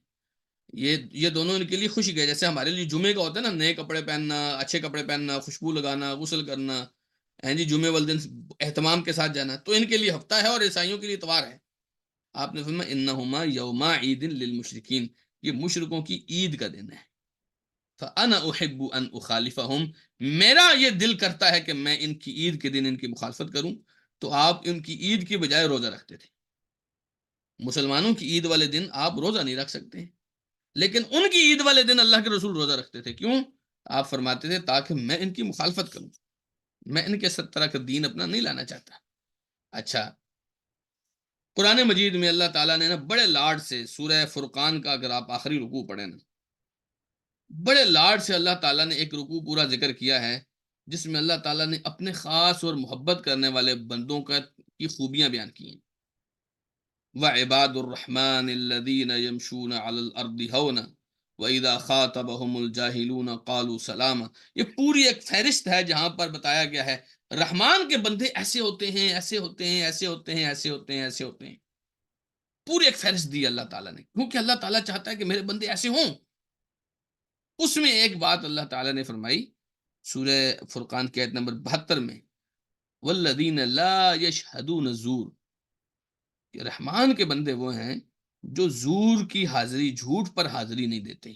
یہ دونوں ان کے لیے خوشی کا ہے، جیسے ہمارے لیے جمعے کا ہوتا ہے نا، نئے کپڑے پہننا، اچھے کپڑے پہننا، خوشبو لگانا، غسل کرنا، جی جمعے والے دن اہتمام کے ساتھ جانا، تو ان کے لیے ہفتہ ہے اور عیسائیوں کے لیے اتوار ہے۔ آپ نے فرمایا انہما یوما عید للمشرکین، یہ مشرکوں کی عید کا دن ہے۔ فانا احب ان اخالفهم، میرا یہ دل کرتا ہے کہ میں ان کی عید کے دن ان کی مخالفت کروں، تو آپ ان کی عید کی بجائے روزہ رکھتے تھے۔ مسلمانوں کی عید والے دن آپ روزہ نہیں رکھ سکتے، لیکن ان کی عید والے دن اللہ کے رسول روزہ رکھتے تھے۔ کیوں؟ آپ فرماتے تھے تاکہ میں ان کی مخالفت کروں، میں ان کے طرح کا دین اپنا نہیں لانا چاہتا۔ اچھا، قرآن مجید میں اللہ تعالیٰ نے نا بڑے لاڈ سے سورہ فرقان کا اگر آپ آخری رکوع پڑھیں نا، بڑے لاڈ سے اللہ تعالیٰ نے ایک رکوع پورا ذکر کیا ہے، جس میں اللہ تعالیٰ نے اپنے خاص اور محبت کرنے والے بندوں کی خوبیاں بیان کی ہیں۔ وَعِبَادُ الرَّحْمَنِ الَّذِينَ يَمْشُونَ عَلَى الْأَرْضِ هَوْنًا وَإِذَا خَاطَبَهُمُ الْجَاهِلُونَ قَالُوا سَلَامًا، یہ پوری ایک فہرست ہے جہاں پر بتایا گیا ہے رحمان کے بندے ایسے ہوتے ہیں، ایسے ہوتے ہیں، ایسے ہوتے ہیں، ایسے ہوتے ہیں، ایسے ہوتے ہیں، پوری ایک فہرست دی اللہ تعالیٰ نے، کیونکہ اللہ تعالیٰ چاہتا ہے کہ میرے بندے ایسے ہوں۔ اس میں ایک بات اللہ تعالیٰ نے فرمائی سورہ فرقان کی آیت نمبر 72 میں، والذین لا یشہدون الزور، کہ رحمان کے بندے وہ ہیں جو زور کی حاضری، جھوٹ پر حاضری نہیں دیتے۔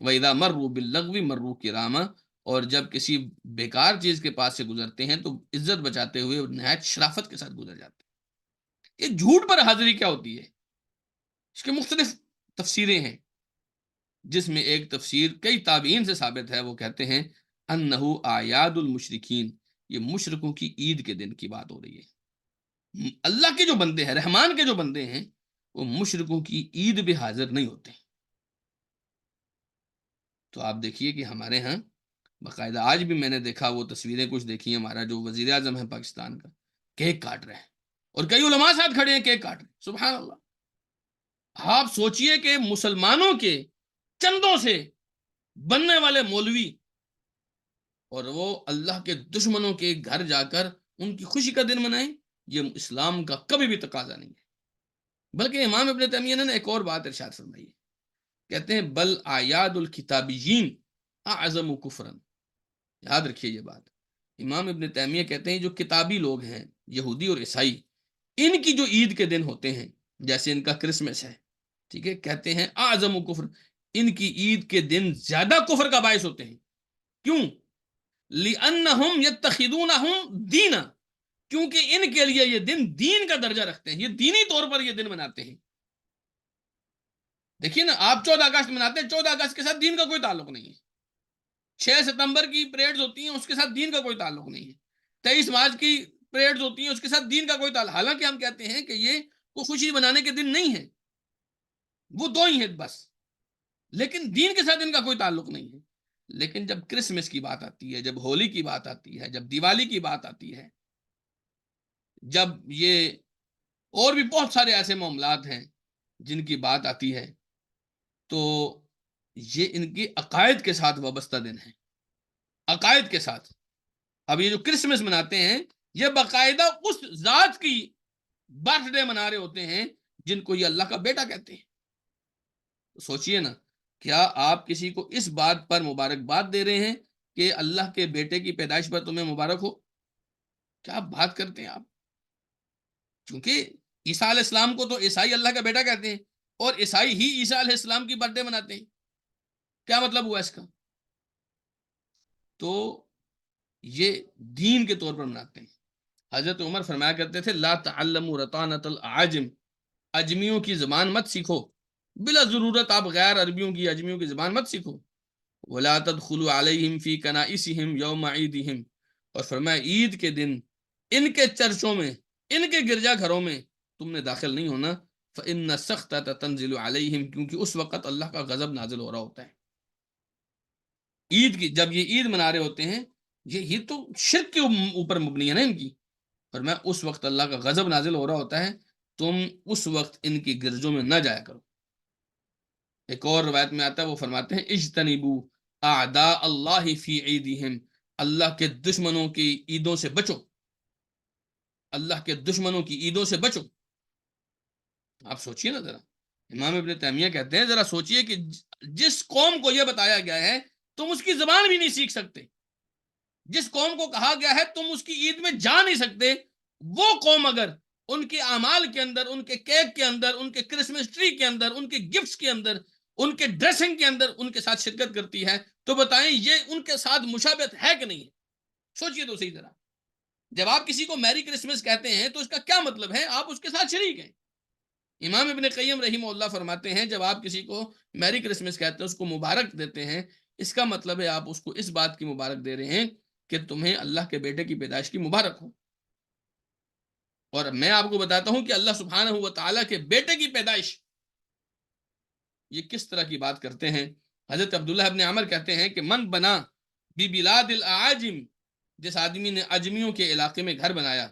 وَإِذَا مَرُّوا بِاللَّغْوِ مَرُّوا كِرَامًا، اور جب کسی بیکار چیز کے پاس سے گزرتے ہیں تو عزت بچاتے ہوئے نہایت شرافت کے ساتھ گزر جاتے ہیں۔ یہ جھوٹ پر حاضری کیا ہوتی ہے؟ اس کے مختلف تفسیریں ہیں، جس میں ایک تفسیر کئی تابعین سے ثابت ہے، وہ کہتے ہیں انہو اعیاد المشرکین، یہ مشرکوں کی عید کے دن کی بات ہو رہی ہے۔ اللہ کے جو بندے ہیں، رحمان کے جو بندے ہیں، وہ مشرکوں کی عید پہ حاضر نہیں ہوتے. تو آپ دیکھیے کہ ہمارے ہاں باقاعدہ آج بھی میں نے دیکھا وہ تصویریں کچھ دیکھی ہیں، ہمارا جو وزیر اعظم ہے پاکستان کا کیک کاٹ رہے ہیں، اور کئی علماء ساتھ کھڑے ہیں کیک کاٹ رہے ہیں. سبحان اللہ. آپ سوچئے کہ مسلمانوں کے چندوں سے بننے والے مولوی اور وہ اللہ کے دشمنوں کے گھر جا کر ان کی خوشی کا دن منائیں، یہ اسلام کا کبھی بھی تقاضا نہیں ہے. بلکہ امام ابن تیمیہ نے ایک اور بات ارشاد فرمائی ہے، کہتے ہیں بل اعیاد الکتابیین اعظم کفرا. یاد رکھیے یہ بات. امام ابن تیمیہ کہتے ہیں جو کتابی لوگ ہیں، یہودی اور عیسائی، ان کی جو عید کے دن ہوتے ہیں، جیسے ان کا کرسمس ہے، ٹھیک ہے، کہتے ہیں اعظم کفر، ان کی عید کے دن زیادہ کفر کا باعث ہوتے ہیں. کیوں؟ لِأَنَّهُمْ يَتَّخِذُونَهُمْ دِينًا، کیونکہ ان کے لیے یہ دن دین کا درجہ رکھتے ہیں، یہ دینی طور پر یہ دن مناتے ہیں. دیکھیے نا، آپ 14 اگست مناتے ہیں، 14 اگست کے ساتھ دین کا کوئی تعلق نہیں ہے. 6 ستمبر کی پریڈز ہوتی ہیں، اس کے ساتھ دین کا کوئی تعلق نہیں ہے. 23 مارچ کی پریڈز ہوتی ہیں، اس کے ساتھ دین کا کوئی تعلق. حالانکہ ہم کہتے ہیں کہ یہ کوئی خوشی منانے کے دن نہیں ہے، وہ دو ہی ہیں بس، لیکن دین کے ساتھ ان کا کوئی تعلق نہیں ہے. لیکن جب کرسمس کی بات آتی ہے، جب ہولی کی بات آتی ہے، جب دیوالی کی بات آتی ہے، جب یہ اور بھی بہت سارے ایسے معاملات ہیں جن کی بات آتی ہے، تو یہ ان کے عقائد کے ساتھ وابستہ دن ہے، عقائد کے ساتھ. اب یہ جو کرسمس مناتے ہیں، یہ باقاعدہ اس ذات کی برتھ ڈے منا رہے ہوتے ہیں جن کو یہ اللہ کا بیٹا کہتے ہیں. سوچئے نا، کیا آپ کسی کو اس بات پر مبارکباد دے رہے ہیں کہ اللہ کے بیٹے کی پیدائش پر تمہیں مبارک ہو؟ کیا بات کرتے ہیں آپ؟ چونکہ عیسیٰ علیہ السلام کو تو عیسائی اللہ کا بیٹا کہتے ہیں، اور عیسائی ہی عیسیٰ علیہ السلام کی برتھ ڈے مناتے ہیں. کیا مطلب ہوا اس کا؟ تو یہ دین کے طور پر مناتے ہیں. حضرت عمر فرمایا کرتے تھے لا تعلموا رطانۃ الاعاجم، اجمیوں کی زبان مت سیکھو، بلا ضرورت آپ غیر عربیوں کی، اجمیوں کی زبان مت سیکھو. ولا تدخلوا علیہم فی کنائسہم یوم عیدہم، اور فرمایا عید کے دن ان کے چرچوں میں، ان کے گرجا گھروں میں تم نے داخل نہیں ہونا. فإن السخطۃ تنزل علیہم، کیونکہ اس وقت اللہ کا غضب نازل ہو رہا ہوتا ہے. عید کی جب یہ عید منا رہے ہوتے ہیں، یہ تو شرک کے اوپر مبنی ہے نا ان کی، اور میں اس وقت اللہ کا غضب نازل ہو رہا ہوتا ہے، تم اس وقت ان کی گرجوں میں نہ جایا کرو. ایک اور روایت میں آتا ہے، وہ فرماتے ہیں اجتنبوا اعداء اللہ فی عیدہم، اللہ کے دشمنوں کی عیدوں سے بچو، اللہ کے دشمنوں کی عیدوں سے بچو. آپ سوچئے نا ذرا. امام ابن تیمیہ کہتے ہیں ذرا سوچئے کہ جس قوم کو یہ بتایا گیا ہے تم اس کی زبان بھی نہیں سیکھ سکتے، جس قوم کو کہا گیا ہے تم اس کی عید میں جا نہیں سکتے، وہ قوم اگر ان کے اعمال کے اندر، ان کے کیک کے اندر، ان کے کرسمس ٹری کے اندر، ان کے گفٹس کے اندر، ان کے ڈریسنگ کے اندر ان کے ساتھ شرکت کرتی ہے، تو بتائیں یہ ان کے ساتھ مشابہت ہے کہ نہیں ہے؟ سوچئے تو صحیح ذرا. جب آپ کسی کو میری کرسمس کہتے ہیں تو اس کا کیا مطلب ہے؟ آپ اس کے ساتھ شریک ہیں. امام ابن قیم رحمہ اللہ فرماتے ہیں جب آپ کسی کو میری کرسمس کہتے ہیں، اس کو مبارک دیتے ہیں، اس کا مطلب ہے آپ اس کو اس بات کی مبارک دے رہے ہیں کہ تمہیں اللہ کے بیٹے کی پیدائش کی مبارک ہو. اور میں آپ کو بتاتا ہوں کہ اللہ سبحانہ و تعالیٰ کے بیٹے کی پیدائش یہ کس طرح کی بات کرتے ہیں. حضرت عبداللہ ابن عمر کہتے ہیں کہ من بنا ببلاد الاعاجم، جس آدمی نے اجمیوں کے علاقے میں گھر بنایا،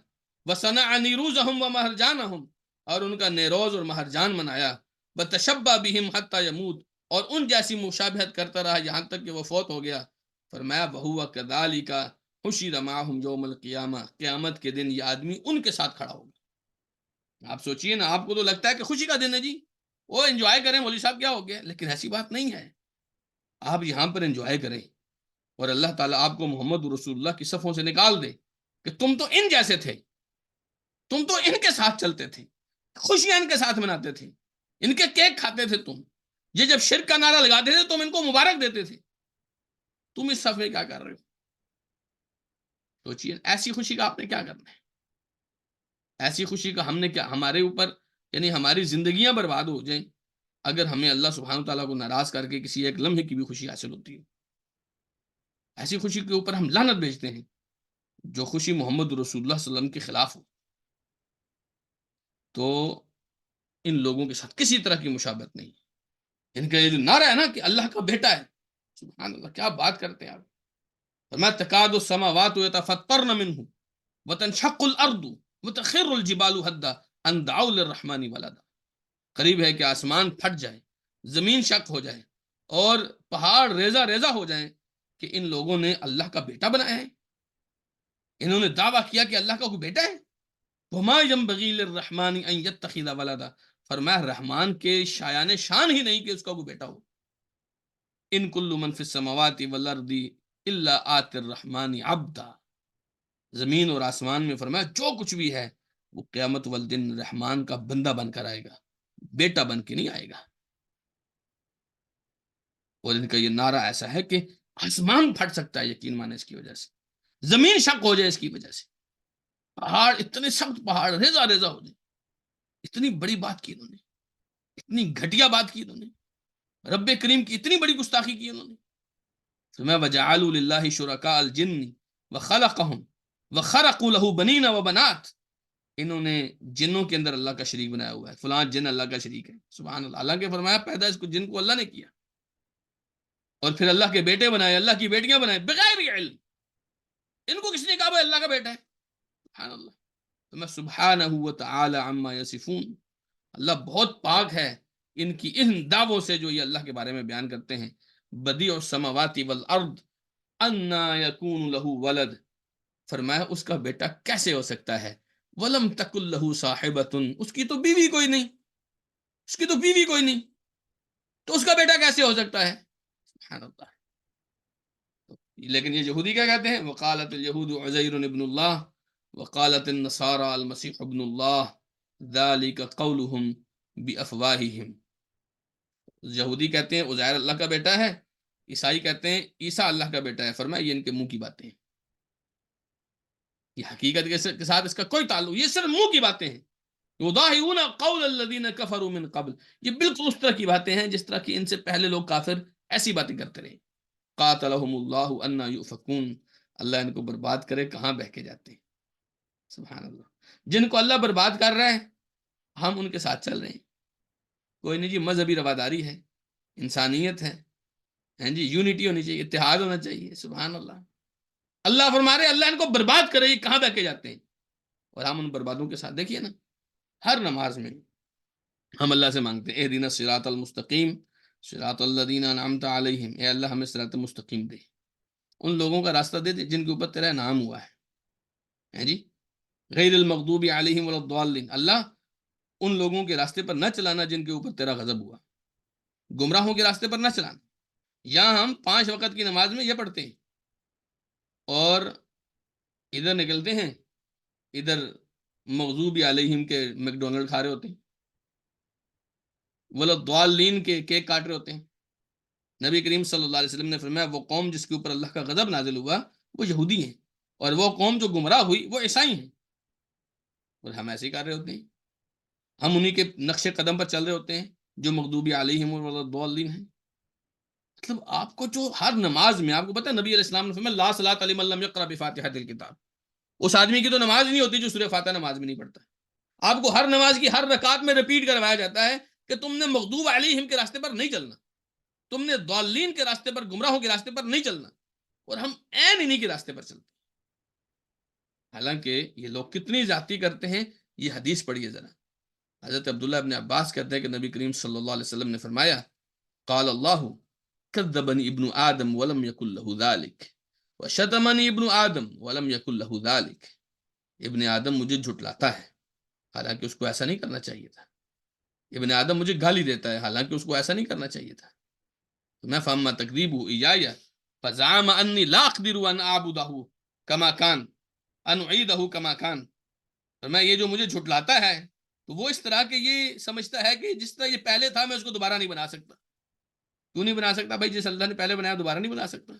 وصنع نیروزہم ومہرجانہم، اور ان کا نیروز اور مہرجان منایا، وتشبہ بہم حتی یموت، اور ان جیسی مشابہت کرتا رہا یہاں تک کہ وہ فوت ہو گیا. فرمایا وہو کذالک حشر معہم یوم القیامہ، قیامت کے دن یہ آدمی ان کے ساتھ کھڑا ہوگا. آپ سوچئے نا، آپ کو تو لگتا ہے کہ خوشی کا دن ہے جی، وہ انجوائے کریں مولوی صاحب کیا ہو گیا، لیکن ایسی بات نہیں ہے. آپ یہاں پر انجوائے کریں، اور اللہ تعالیٰ آپ کو محمد رسول اللہ کی صفوں سے نکال دے کہ تم تو ان جیسے تھے، تم تو ان کے ساتھ چلتے تھے، خوشیاں ان کے ساتھ مناتے تھے، ان کے کیک کھاتے تھے تم، یہ جب شرک کا نعرہ لگاتے تھے تم ان کو مبارک دیتے تھے، تم اس صف میں کیا کر رہے ہو؟ سوچیے ایسی خوشی کا آپ نے کیا کرنا ہے؟ ایسی خوشی کا ہم نے کیا، ہمارے اوپر یعنی ہماری زندگیاں برباد ہو جائیں اگر ہمیں اللہ سبحانہ تعالیٰ کو ناراض کر کے کسی ایک لمحے کی بھی خوشی حاصل ہوتی ہے. ایسی خوشی کے اوپر ہم لعنت بھیجتے ہیں جو خوشی محمد رسول اللہ صلی اللہ علیہ وسلم کے خلاف ہو. تو ان لوگوں کے ساتھ کسی طرح کی مشابہت نہیں. ان کا یہ جو نعرہ ہے نا کہ اللہ کا بیٹا ہے، سبحان اللہ، کیا بات کرتے ہیں آپ. فرمایا تکاد السماوات یتفطرن منہ وتنشق الارض وتخر الجبال حدا ان دعوا للرحمن ولدا. قریب ہے کہ آسمان پھٹ جائے، زمین شق ہو جائے اور پہاڑ ریزہ ریزہ ہو جائیں کہ ان لوگوں نے اللہ کا بیٹا بنایا ہے. انہوں نے دعویٰ کیا کہ اللہ کا کوئی بیٹا ہے. وما ينبغي للرحمن ان يتخذ ولدا. فرمایا رحمان کے شایان شان ہی نہیں کہ اس کا کوئی بیٹا ہو. ان کل من فی السماوات والارض الا آت الرحمن عبدا. زمین اور آسمان میں فرمایا جو کچھ بھی ہے وہ قیامت والدن رحمان کا بندہ بن کر آئے گا، بیٹا بن کے نہیں آئے گا. اور ان کا یہ نعرہ ایسا ہے کہ آسمان پھٹ سکتا ہے یقین مانے اس کی وجہ سے، زمین شق ہو جائے اس کی وجہ سے، پہاڑ اتنے سخت پہاڑ ریزہ ریزہ ہو جائے. اتنی بڑی بات کی انہوں نے، اتنی گھٹیا بات کی انہوں نے، رب کریم کی اتنی بڑی گستاخی کی انہوں نے. فَمَا وَجَعَلُوا لِلَّهِ شُرَكَاءَ الْجِنِّ وَخَلَقَهُمْ وَخَرَقُوا لَهُ بَنِينَ وَبَنَاتٍ. انہوں نے جنوں کے اندر اللہ کا شریک بنایا ہوا ہے، فلاں جن اللہ کا شریک ہے. سبحان اللہ. اللہ کے فرمایا پیدا اس کو جن کو اللہ نے کیا، اور پھر اللہ کے بیٹے بنائے، اللہ کی بیٹیاں بنائے بغیر علم. ان کو کس نے کہا بھائی اللہ کا بیٹا ہے؟ سبحان اللہ. تو میں سبحانہ وتعالی عما یصفون، اللہ بہت پاک ہے ان کی ان دعووں سے جو یہ اللہ کے بارے میں بیان کرتے ہیں. بدیع السماوات والارض انا یکون له ولد. فرمایا اس کا بیٹا کیسے ہو سکتا ہے؟ ولم تکن له صاحبۃ. اس کی تو بیوی کوئی نہیں، اس کی تو بیوی کوئی نہیں، تو اس کا بیٹا کیسے ہو سکتا ہے؟ سبحان اللہ. لیکن یہ یہودی کیا کہتے ہیں؟ وقالت الیہود عزیر ابن اللہ وقالت النصارى المسیح ابن اللہ ذلك قولهم بافواہہم. یہودی کہتے ہیں عزیر اللہ کا بیٹا ہے، عیسائی کہتے ہیں عیسیٰ اللہ کا بیٹا ہے. فرمایا یہ ان کے منہ کی باتیں ہیں، یہ حقیقت کے ساتھ اس کا کوئی تعلق، یہ صرف منہ کی باتیں ہیں. یضاہئون قول الذین کفروا من قبل. یہ بالکل اس طرح کی باتیں ہیں جس طرح کی ان سے پہلے لوگ کافر ایسی باتیں کرتے رہے. قاتلہم اللہ انا یؤفکون. اللہ ان کو برباد کرے کہاں بہہ کے جاتے ہیں. سبحان اللہ. جن کو اللہ برباد کر رہا ہے ہم ان کے ساتھ چل رہے ہیں. کوئی نہیں جی، مذہبی رواداری ہے، انسانیت ہے، ہیں جی، یونٹی ہونی چاہیے، اتحاد ہونا چاہیے. سبحان اللہ. اللہ فرما رہے اللہ ان کو برباد کرے، یہ کہاں بہ کے جاتے ہیں، اور ہم ان بربادوں کے ساتھ. دیکھیے نا ہر نماز میں ہم اللہ سے مانگتے ہیں اہدنا الصراط المستقیم صراط الذین انعمت علیہم. اے اللہ ہمیں صراط مستقیم دے، ان لوگوں کا راستہ دے دے جن کے اوپر تیرا نام ہوا ہے جی. غیر المغضوب علیہم ولا الضالین. اللہ ان لوگوں کے راستے پر نہ چلانا جن کے اوپر تیرا غضب ہوا، گمراہوں کے راستے پر نہ چلانا. یہاں ہم 5 وقت کی نماز میں یہ پڑھتے ہیں اور ادھر نکلتے ہیں، ادھر مغضوب علیہم کے میکڈونلڈ کھا رہے ہوتے ہیں، ولا الضالین کے کیک کاٹ رہے ہوتے ہیں. نبی کریم صلی اللہ علیہ وسلم نے فرمایا وہ قوم جس کے اوپر اللہ کا غضب نازل ہوا وہ یہودی ہیں، اور وہ قوم جو گمراہ ہوئی وہ عیسائی ہیں. اور ہم ایسے ہی کر رہے ہوتے ہیں، ہم انہی کے نقش قدم پر چل رہے ہوتے ہیں جو مغضوب علیہم والضالین ہیں. مطلب آپ کو جو ہر نماز میں آپ کو پتہ ہے نبی علیہ السلام نے فرمایا لا صلاۃ لمن لم یقرأ بفاتحۃ الکتاب. اس آدمی کی تو نماز نہیں ہوتی جو سورہ فاتحہ نماز میں نہیں پڑھتا. آپ کو ہر نماز کی ہر رکعت میں ریپیٹ کروایا جاتا ہے کہ تم نے مغضوب علیہم کے راستے پر نہیں چلنا، تم نے ضالین کے راستے پر، گمراہوں کے راستے پر نہیں چلنا، اور ہم عین انہی کے راستے پر چلتے ہیں. حالانکہ یہ لوگ کتنی زیادتی کرتے ہیں. یہ حدیث پڑھیے ذرا. حضرت عبداللہ ابن عباس کہتے ہیں کہ نبی کریم صلی اللہ علیہ وسلم نے فرمایا قال اللہ کذبنی ابن آدم ولم یکن له ذلک وشتمنی ابن آدم ولم یکن له ذلک. ابن آدم مجھے جھٹلاتا ہے حالانکہ اس کو ایسا نہیں کرنا چاہیے تھا. ابن آدم مجھے گالی دیتا ہے حالانکہ اس کو ایسا نہیں کرنا چاہیے تھا. تو میں فاما تکذیبہ ایایا فزعم انی لا اقدر ان اعبدہ کما کان ان اعیدہ کما کان. اور میں یہ جو مجھے جھٹلاتا ہے تو وہ اس طرح کہ یہ سمجھتا ہے کہ جس طرح یہ پہلے تھا میں اس کو دوبارہ نہیں بنا سکتا. کیوں نہیں بنا سکتا بھائی؟ جس اللہ نے پہلے بنایا دوبارہ نہیں بنا سکتا.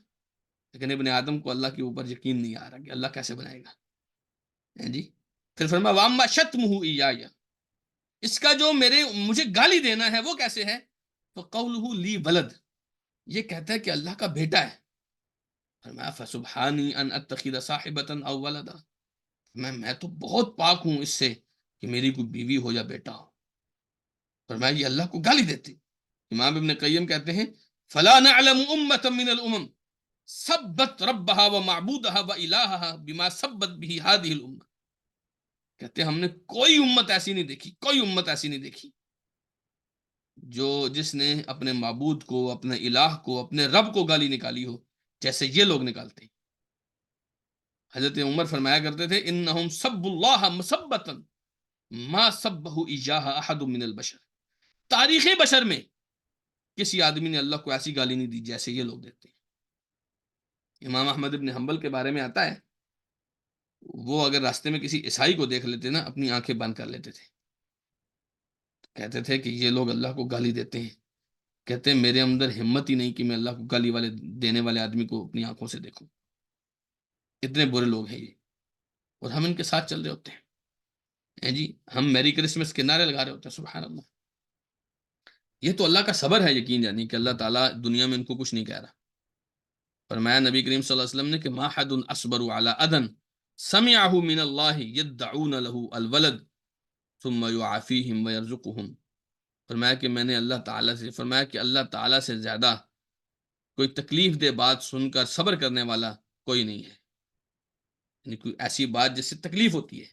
لیکن ابن آدم کو اللہ کے اوپر یقین نہیں آ رہا کہ اللہ کیسے بنائے گا جی. پھر فرمایا واما شتمہ ایایا، اس کا جو مجھے گالی دینا ہے وہ کیسے ہے؟ فقولہ لی ولد، یہ کہتا ہے کہ اللہ کا بیٹا ہے. فرمایا فسبحانی ان اتخذ صاحبۃ او ولدا. میں تو بہت پاک ہوں اس سے کہ میری کوئی بیوی ہو یا بیٹا ہو. فرمایا یہ اللہ کو گالی دیتے ہیں۔ امام ابن قیم کہتے ہیں فلا نعلم امة من الامم سبت ربها ومعبودها والہها بما سبت به هذه الامة، کہتے ہیں ہم نے کوئی امت ایسی نہیں دیکھی، کوئی امت ایسی نہیں دیکھی جو جس نے اپنے معبود کو، اپنے الہ کو، اپنے رب کو گالی نکالی ہو جیسے یہ لوگ نکالتے ہیں۔ حضرت عمر فرمایا کرتے تھے انہم سب اللہ مسبتا ما سبہ ایجاہ احد من البشر، تاریخ بشر میں کسی آدمی نے اللہ کو ایسی گالی نہیں دی جیسے یہ لوگ دیتے ہیں۔ امام احمد ابن حنبل کے بارے میں آتا ہے وہ اگر راستے میں کسی عیسائی کو دیکھ لیتے نا اپنی آنکھیں بند کر لیتے تھے، کہتے تھے کہ یہ لوگ اللہ کو گالی دیتے ہیں، کہتے ہیں میرے اندر ہمت ہی نہیں کہ میں اللہ کو گالی والے دینے والے آدمی کو اپنی آنکھوں سے دیکھوں، اتنے برے لوگ ہیں یہ، اور ہم ان کے ساتھ چل رہے ہوتے ہیں جی، ہم میری کرسمس کے نعرے لگا رہے ہوتے ہیں۔ سبحان اللہ، یہ تو اللہ کا صبر ہے، یقین جانی کہ اللہ تعالیٰ دنیا میں ان کو کچھ نہیں کہہ رہا۔ فرمایا نبی کریم صلی اللہ علیہ وسلم نے کہ ما حد اصبر علی اذن سمعه من اللہ یدعون له الولد ثم یعافیہم ویرزقہم، فرمایا کہ میں نے اللہ تعالیٰ سے، فرمایا کہ اللہ تعالیٰ سے زیادہ کوئی تکلیف دہ بات سن کر صبر کرنے والا کوئی نہیں ہے، یعنی کوئی ایسی بات جس سے تکلیف ہوتی ہے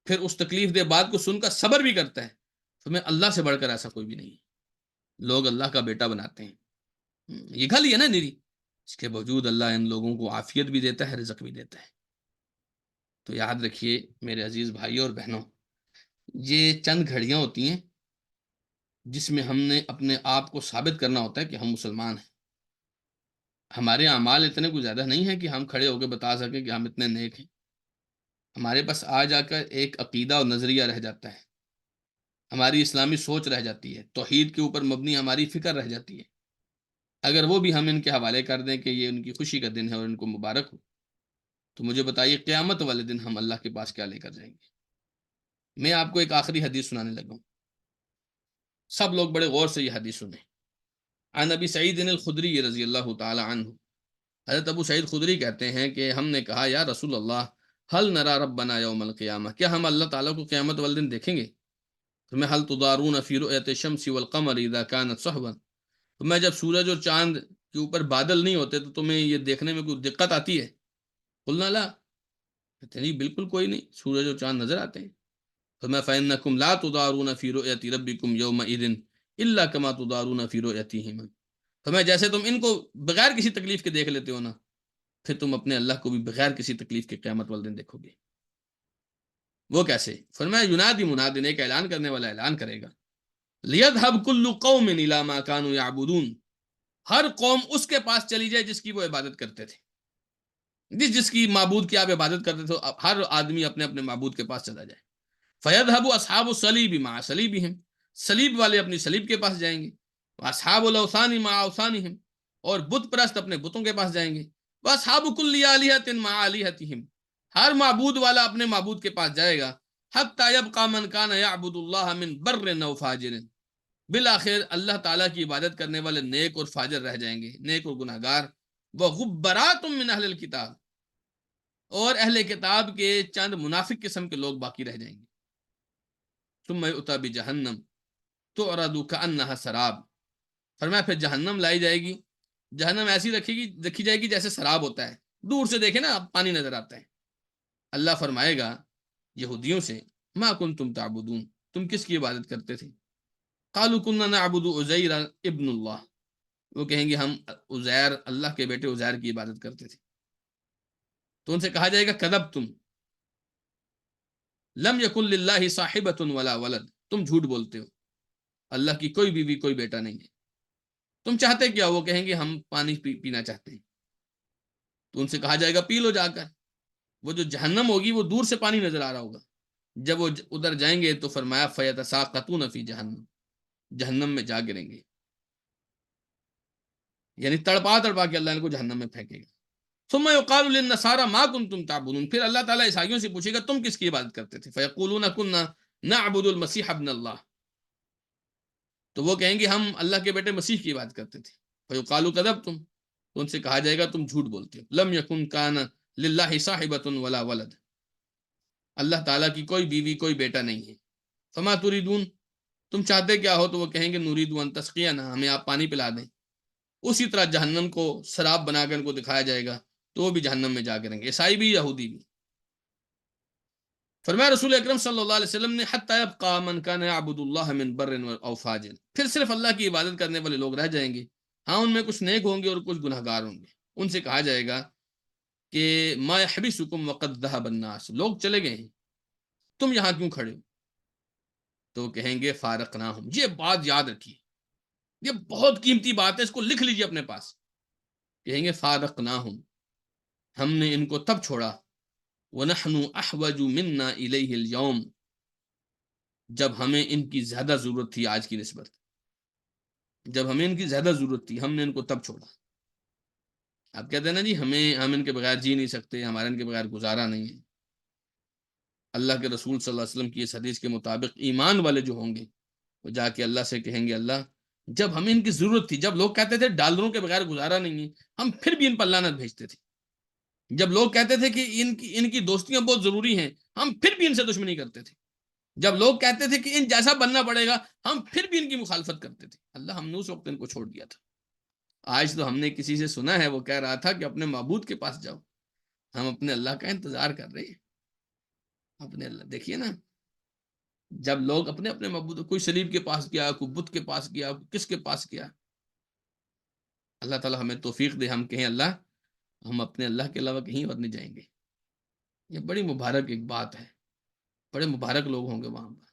پھر اس تکلیف دہ بات کو سن کر صبر بھی کرتا ہے، تو میں اللہ سے بڑھ کر ایسا کوئی بھی نہیں ہے۔ لوگ اللہ کا بیٹا بناتے ہیں، یہ گالی ہے نا میری، اس کے باوجود اللہ ان لوگوں کو عافیت بھی دیتا ہے، رزق بھی دیتا ہے۔ تو یاد رکھیے میرے عزیز بھائیوں اور بہنوں، یہ چند گھڑیاں ہوتی ہیں جس میں ہم نے اپنے آپ کو ثابت کرنا ہوتا ہے کہ ہم مسلمان ہیں۔ ہمارے اعمال اتنے کچھ زیادہ نہیں ہیں کہ ہم کھڑے ہو کے بتا سکیں کہ ہم اتنے نیک ہیں، ہمارے پاس آ جا کر ایک عقیدہ اور نظریہ رہ جاتا ہے، ہماری اسلامی سوچ رہ جاتی ہے، توحید کے اوپر مبنی ہماری فکر رہ جاتی ہے، اگر وہ بھی ہم ان کے حوالے کر دیں کہ یہ ان کی خوشی کا دن ہے اور ان کو مبارک ہو، تو مجھے بتائیے قیامت والے دن ہم اللہ کے پاس کیا لے کر جائیں گے؟ میں آپ کو ایک آخری حدیث سنانے لگا ہوں، سب لوگ بڑے غور سے یہ حدیث سنیں۔ عن ابی سعید الخدری رضی اللہ تعالی عنہ، حضرت ابو سعید خدری کہتے ہیں کہ ہم نے کہا یا رسول اللہ ہل نرا ربنا یوم القیامہ، کیا ہم اللہ تعالیٰ کو قیامت والے دن دیکھیں گے؟ تو میں حل تدارون فی رؤیت الشمس والقمر اذا كانت صحوا، تو میں جب سورج اور چاند کے اوپر بادل نہیں ہوتے تو تمہیں یہ دیکھنے میں کوئی دقت آتی ہے؟ قلنا لا، کہتے ہیں نہیں بالکل کوئی نہیں، سورج اور چاند نظر آتے ہیں۔ فرمایا فإنکم لا تدارون فی رؤیت ربکم یومئذ الا کما تدارون فی رؤیتہما، فرمایا جیسے تم ان کو بغیر کسی تکلیف کے دیکھ لیتے ہو نا، پھر تم اپنے اللہ کو بھی بغیر کسی تکلیف کے قیامت والے دن دیکھو گے۔ وہ کیسے؟ فرمایا ینادی منادن، ایک اعلان کرنے والا اعلان کرے گا، لیذهب کل قوم الی ما كانوا یعبدون، ہر قوم اس کے پاس چلی جائے جس کی وہ عبادت کرتے تھے، جس کی معبود کی آپ عبادت کرتے تھے، ہر آدمی اپنے اپنے معبود کے پاس چلا جائے۔ فَيَذْهَبُ أَصْحَابُ الصَّلِيبِ مَعَ صَلِيبِهِمْ، صلیب والے اپنی صلیب کے پاس جائیں گے، وَأَصْحَابُ الْأَوْثَانِ مَعَ أَوْثَانِهِمْ، اور بت پرست اپنے بتوں کے پاس جائیں گے، وَأَصْحَابُ كُلِّ آلِهَةٍ مَعَ آلِهَتِهِمْ، ہر معبود والا اپنے معبود کے پاس جائے گا، حَتَّى يَبْقَى مَنْ كَانَ يَعْبُدُ اللَّهَ مِنْ بَرٍّ أَوْ فَاجِرٍ، بالآخر اللہ تعالیٰ کی عبادت کرنے والے نیک اور فاجر رہ جائیں گے، نیک اور گناہگار، وَغُبَّرَاتٌ مِّنْ أَهْلِ الْكِتَابِ، اور اہل کتاب کے چند منافق قسم کے لوگ باقی رہ جائیں گے۔ ثم یؤتی بجہنم تعرض کأنها سراب، فرمایا پھر جہنم لائی جائے گی، جہنم ایسی رکھی جائے گی جیسے سراب ہوتا ہے، دور سے دیکھیں نا پانی نظر آتا ہے۔ اللہ فرمائے گا یہودیوں سے ما کنتم تعبدون، تم کس کی عبادت کرتے تھے؟ قالوا كنا نعبد عزیر ابن اللہ، وہ کہیں گے ہم عزیر اللہ کے بیٹے عزیر کی عبادت کرتے تھے۔ تو ان سے کہا جائے گا کذبتم لم یکن للہ صاحبۃ ولا ولد، تم جھوٹ بولتے ہو، اللہ کی کوئی بیوی کوئی بیٹا نہیں ہے، تم چاہتے کیا؟ وہ کہیں گے ہم پانی پینا چاہتے ہیں۔ تو ان سے کہا جائے گا پی لو جا کر، وہ جو جہنم ہوگی وہ دور سے پانی نظر آ رہا ہوگا، جب وہ ادھر جائیں گے تو فرمایا فیتساقطون فی جہنم، جہنم میں جا گریں گے، یعنی تڑپا تڑپا کے اللہ ان کو جہنم میں پھینکے گا۔ ثم یقال للنصارى ما کنتم تعبدون، پھر اللہ تعالیٰ عیسائیوں سے پوچھے گا تم کس کی عبادت کرتے تھے؟ فیقولون کنا نعبد المسیح ابن اللہ، تو وہ کہیں گے ہم اللہ کے بیٹے مسیح کی عبادت کرتے تھے۔ فیقال کذبتم، تو ان سے کہا جائے گا تم جھوٹ بولتے ہو، لم یکن کان للہ صاحبۃ ولا ولد، اللہ تعالیٰ کی کوئی بیوی کوئی بیٹا نہیں ہے۔ فما تريدون، تم چاہتے کیا ہو؟ تو وہ کہیں گے نورید ان تسقینا، ہمیں آپ پانی پلا دیں۔ اسی طرح جہنم کو سراب بنا کر ان کو دکھایا جائے گا تو وہ بھی جہنم میں جا کے رہیں گے، عیسائی بھی یہودی بھی۔ فرمایا رسول اکرم صلی اللہ علیہ وسلم نے حتی یبقى من کان یعبد اللہ من بر او فاجر، پھر صرف اللہ کی عبادت کرنے والے لوگ رہ جائیں گے، ہاں ان میں کچھ نیک ہوں گے اور کچھ گناہ گار ہوں گے۔ ان سے کہا جائے گا کہ ما یحبسکم وقد ذهب الناس، لوگ چلے گئے ہیں، تم یہاں کیوں کھڑے ہو؟ تو کہیں گے فارقناہم، یہ بات یاد رکھیے، یہ بہت قیمتی بات ہے، اس کو لکھ لیجیے اپنے پاس۔ کہیں گے فارقناہم، ہم نے ان کو تب چھوڑا، وَنَحْنُ أَحْوَجُ مِنَّا إِلَيْهِ الْيَوْمِ، جب ہمیں ان کی زیادہ ضرورت تھی آج کی نسبت، جب ہمیں ان کی زیادہ ضرورت تھی ہم نے ان کو تب چھوڑا۔ آپ کہتے ہیں نا جی ہم ان کے بغیر جی نہیں سکتے، ہمارے ان کے بغیر گزارا نہیں ہے۔ اللہ کے رسول صلی اللہ علیہ وسلم کی اس حدیث کے مطابق ایمان والے جو ہوں گے وہ جا کے اللہ سے کہیں گے اللہ جب ہمیں ان کی ضرورت تھی، جب لوگ کہتے تھے ڈالروں کے بغیر گزارا نہیں ہے، ہم پھر بھی ان پر لعنت بھیجتے تھے۔ جب لوگ کہتے تھے کہ ان کی دوستیاں بہت ضروری ہیں، ہم پھر بھی ان سے دشمنی کرتے تھے۔ جب لوگ کہتے تھے کہ ان جیسا بننا پڑے گا، ہم پھر بھی ان کی مخالفت کرتے تھے۔ اللہ ہم نے اس وقت ان کو چھوڑ دیا تھا۔ آج تو ہم نے کسی سے سنا ہے وہ کہہ رہا تھا کہ اپنے معبود کے پاس جاؤ، ہم اپنے اللہ کا انتظار کر رہے ہیں۔ اپنے اللہ دیکھیے نا، جب لوگ اپنے اپنے معبود، کوئی صلیب کے پاس گیا، کوئی بت کے پاس گیا، کس کے پاس گیا۔ اللہ تعالیٰ ہمیں توفیق دے، ہم کہیں اللہ ہم اپنے اللہ کے علاوہ کہیں اور نہیں جائیں گے۔ یہ بڑی مبارک ایک بات ہے، بڑے مبارک لوگ ہوں گے وہاں پر۔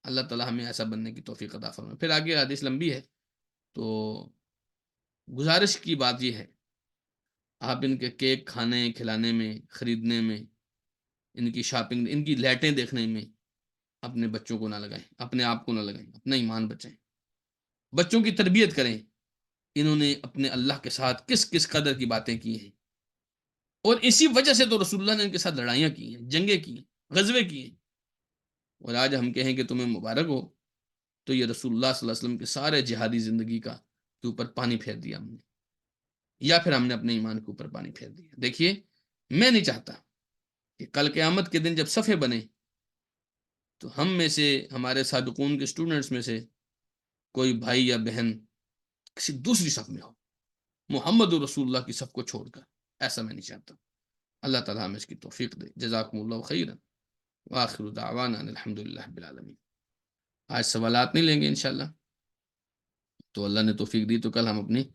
اللہ تعالیٰ ہمیں ایسا بننے کی توفیق عطا فرمائے۔ پھر آگے حدیث لمبی ہے، تو گزارش کی بات یہ ہے آپ ان کے کیک کھانے کھلانے میں، خریدنے میں، ان کی شاپنگ، ان کی لائٹیں دیکھنے میں اپنے بچوں کو نہ لگائیں، اپنے آپ کو نہ لگائیں، اپنا ایمان بچائیں، بچوں کی تربیت کریں۔ انہوں نے اپنے اللہ کے ساتھ کس کس قدر کی باتیں کی ہیں، اور اسی وجہ سے تو رسول اللہ نے ان کے ساتھ لڑائیاں کی ہیں، جنگیں کی ہیں، غزوے کی ہیں۔ اور آج ہم کہیں کہ تمہیں مبارک ہو، تو یہ رسول اللہ صلی اللہ علیہ وسلم کے سارے جہادی زندگی کا کے اوپر پانی پھیر دیا ہم نے، یا پھر ہم نے اپنے ایمان کے اوپر پانی پھیر دیا۔ دیکھیے میں نہیں چاہتا کہ کل قیامت کے دن جب صفحے بنے تو ہم میں سے، ہمارے سابقون کے اسٹوڈنٹس میں سے کوئی بھائی یا بہن کسی دوسری صف میں ہو، محمد رسول اللہ کی صف کو چھوڑ کر، ایسا میں نہیں چاہتا۔ اللہ تعالیٰ ہمیں اس کی توفیق دے۔ جزاکم اللہ خیرا، وآخر دعوانا ان الحمد للہ رب العالمین۔ آج سوالات نہیں لیں گے انشاءاللہ، تو اللہ نے توفیق دی تو کل ہم اپنی